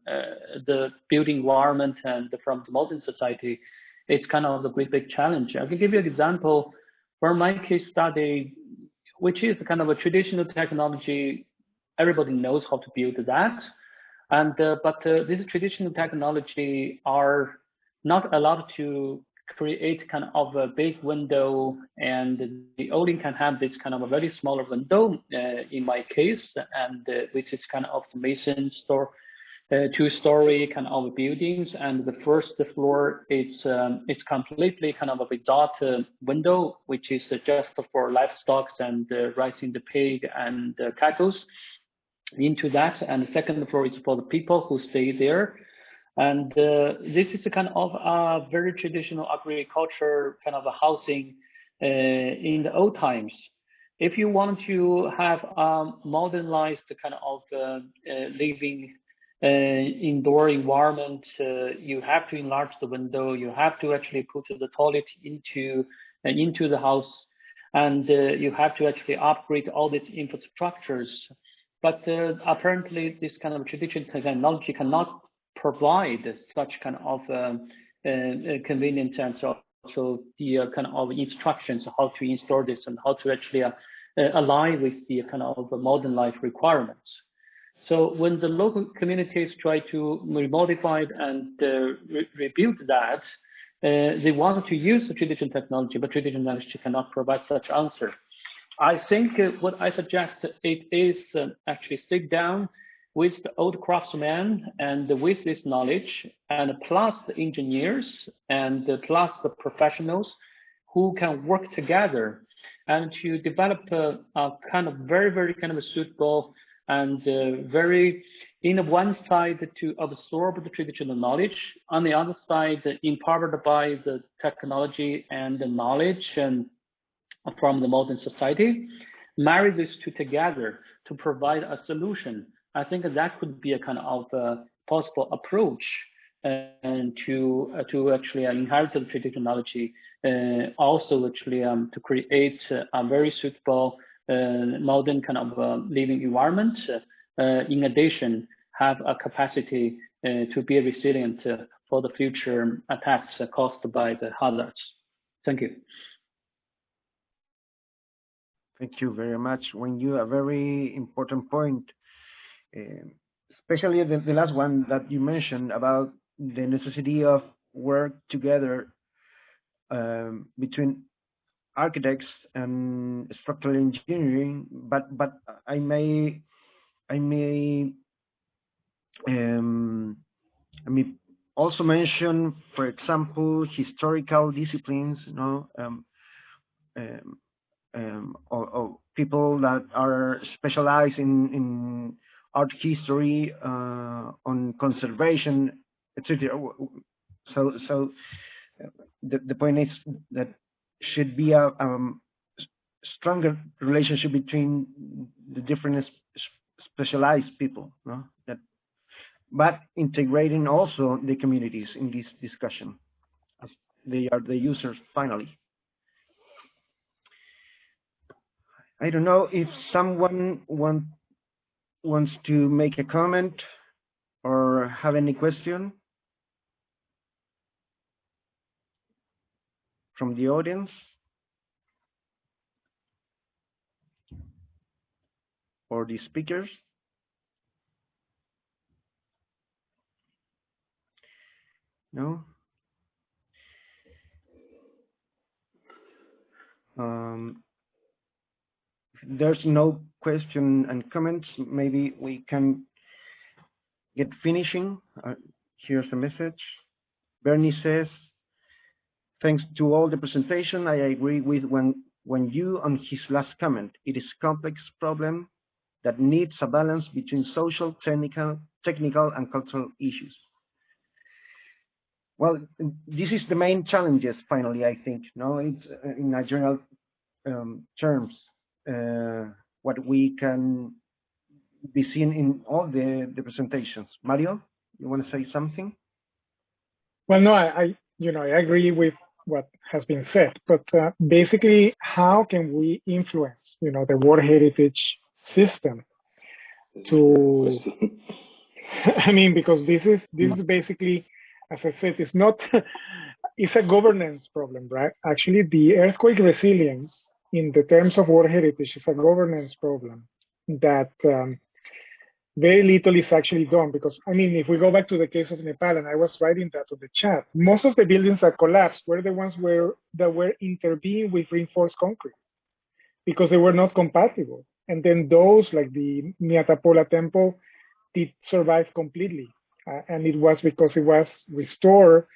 building environment and from the modern society, it's kind of a big challenge. I can give you an example for my case study, which is kind of a traditional technology. Everybody knows how to build that, and but this traditional technology are not allowed to create kind of a big window, and the only can have this kind of a very smaller window in my case, and which is kind of the mason two-story kind of buildings, and the first floor it's completely kind of a without window, which is just for livestock and raising the pig and cattle into that, and the second floor is for the people who stay there. And this is a kind of a very traditional agriculture kind of a housing in the old times. If you want to have a modernized kind of living indoor environment, you have to enlarge the window. You have to actually put the toilet into the house, and you have to actually upgrade all these infrastructures. But apparently, this kind of traditional technology cannot provide such kind of convenience and also the kind of instructions how to install this and how to actually align with the kind of modern life requirements. So when the local communities try to remodify and rebuild that, they want to use the traditional technology, but traditional technology cannot provide such answer. I think what I suggest it is actually sit down with the old craftsmen and with this knowledge, and plus the engineers and plus the professionals who can work together and to develop a kind of very kind of suitable and very in the one side to absorb the traditional knowledge, on the other side empowered by the technology and the knowledge and from the modern society, marry these two together to provide a solution I think that could be a kind of possible approach and to actually inherit the traditional knowledge, also actually to create a very suitable modern kind of living environment. In addition, have a capacity to be resilient for the future attacks caused by the hazards. Thank you. Thank you very much. When you a very important point, especially the last one that you mentioned about the necessity of work together between architects and structural engineering, but I may also mention, for example, historical disciplines, or people that are specialized in art history, on conservation, etc. So the point is that should be a stronger relationship between the different specialized people, but integrating also the communities in this discussion, as they are the users finally. I don't know if someone wants to make a comment or have any question from the audience or the speakers. No? If there's no question and comments, maybe we can get finishing. Here's a message. Bernie says, thanks to all the presentation, I agree with when you on his last comment. It is a complex problem that needs a balance between social, technical, and cultural issues. Well, this is the main challenges, finally, I think. No, it's in a general terms, what we can be seen in all the presentations. Mario, you want to say something? Well, no, I agree with what has been said, but basically, how can we influence, the World Heritage system to, I mean, because this is basically, as I said, it's not, it's a governance problem, right? Actually, the earthquake resilience in the terms of World Heritage is a governance problem that very little is actually done, because, I mean, if we go back to the case of Nepal, and I was writing that on the chat, most of the buildings that collapsed were the ones that were interbeing with reinforced concrete because they were not compatible. And then those, like the Nyatapola temple, did survive completely. And it was because it was restored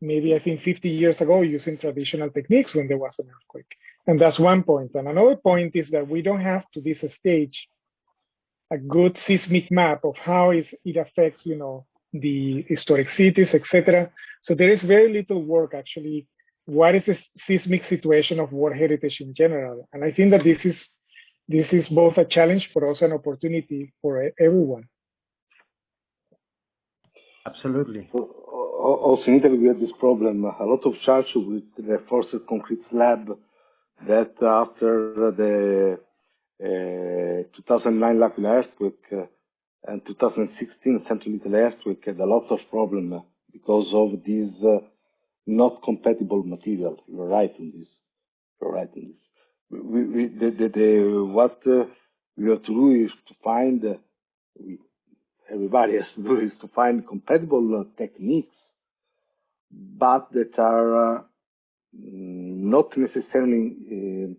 maybe, I think, 50 years ago using traditional techniques when there was an earthquake. And that's one point. And another point is that we don't have to this stage a good seismic map of how it affects, the historic cities, etc. So there is very little work actually. What is the seismic situation of World Heritage in general? And I think that this is both a challenge but also an opportunity for everyone. Absolutely. Also in Italy we have this problem, a lot of churches with reinforced concrete slab that after the 2009 L'Aquila earthquake and 2016 Central Italy earthquake had a lot of problem because of this not compatible material. You're right on this. You're right on this. What we have to do is to find, everybody has to do is to find compatible techniques, but that are not necessarily,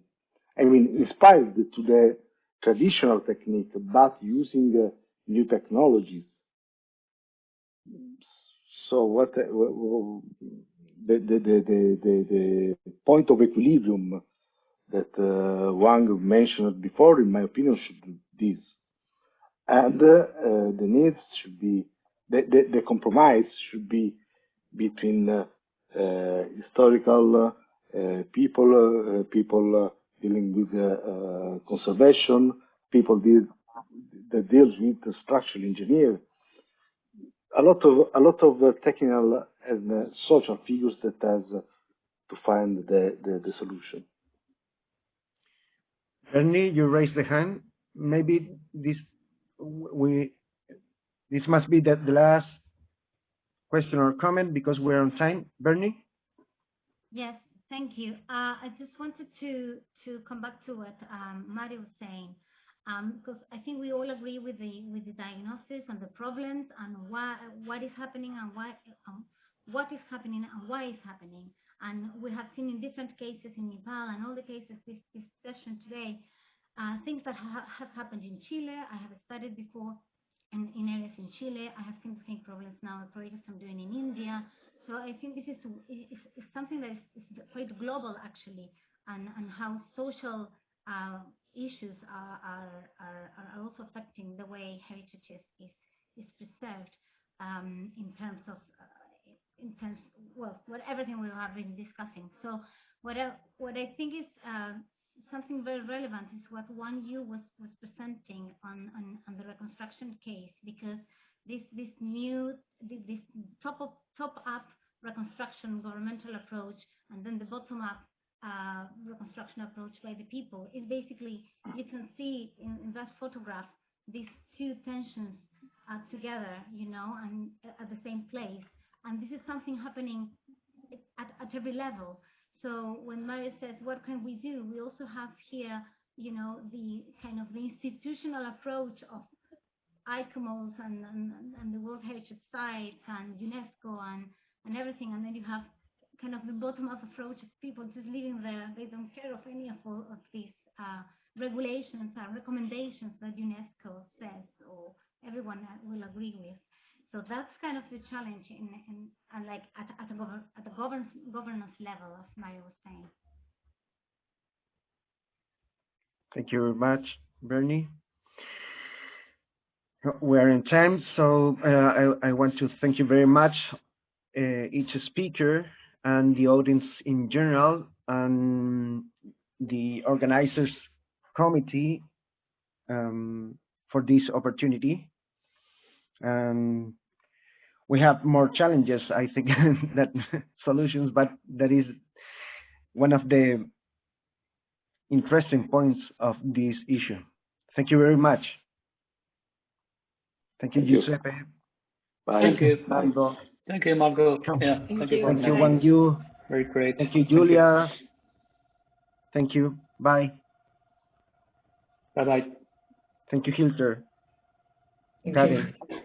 inspired to the traditional technique, but using new technologies. So what the point of equilibrium that Wang mentioned before, in my opinion, should be this, and the needs should be the compromise should be between historical people dealing with conservation, people that deals with the structural engineer, a lot of technical and social figures that has to find the solution. Bernie, you raised the hand. Maybe this must be the last question or comment because we're on time. Bernie? Yes, thank you. I just wanted to come back to what Mario was saying, because I think we all agree with the diagnosis and the problems and what is happening and what is happening and why it's happening. And we have seen in different cases in Nepal and all the cases this session today, things that have happened in Chile. I have studied before in areas in Chile. I have seen the same problems now, projects I'm doing in India. So I think this is something that is quite global, actually, and how social issues are also affecting the way heritage is preserved in terms of everything we have been discussing. So what I think is something very relevant is what Wang Yu was presenting on the reconstruction case, because this top-up reconstruction governmental approach and then the bottom-up reconstruction approach by the people is basically, you can see in that photograph these two tensions together, and at the same place. And this is something happening at every level. So when Mario says, what can we do? We also have here, the kind of the institutional approach of ICOMOS and the World Heritage Sites and UNESCO and everything. And then you have kind of the bottom-up approach of people just living there. They don't care of any of these regulations and recommendations that UNESCO says or everyone will agree with. So that's kind of the challenge and like at the governance level, as Mario was saying. Thank you very much, Bernie. We're in time, so I want to thank you very much, each speaker and the audience in general, and the organizers committee for this opportunity. We have more challenges, I think, than solutions, but that is one of the interesting points of this issue. Thank you very much. Thank you, Giuseppe. Bye. Thank you. Marco. Thank you, Marco. Yeah, Thank you. Thank you, Wang Yu. Very great. Thank you, Julia. Thank you. Bye. Bye-bye. Thank you, Hilter. Thank Karen. you.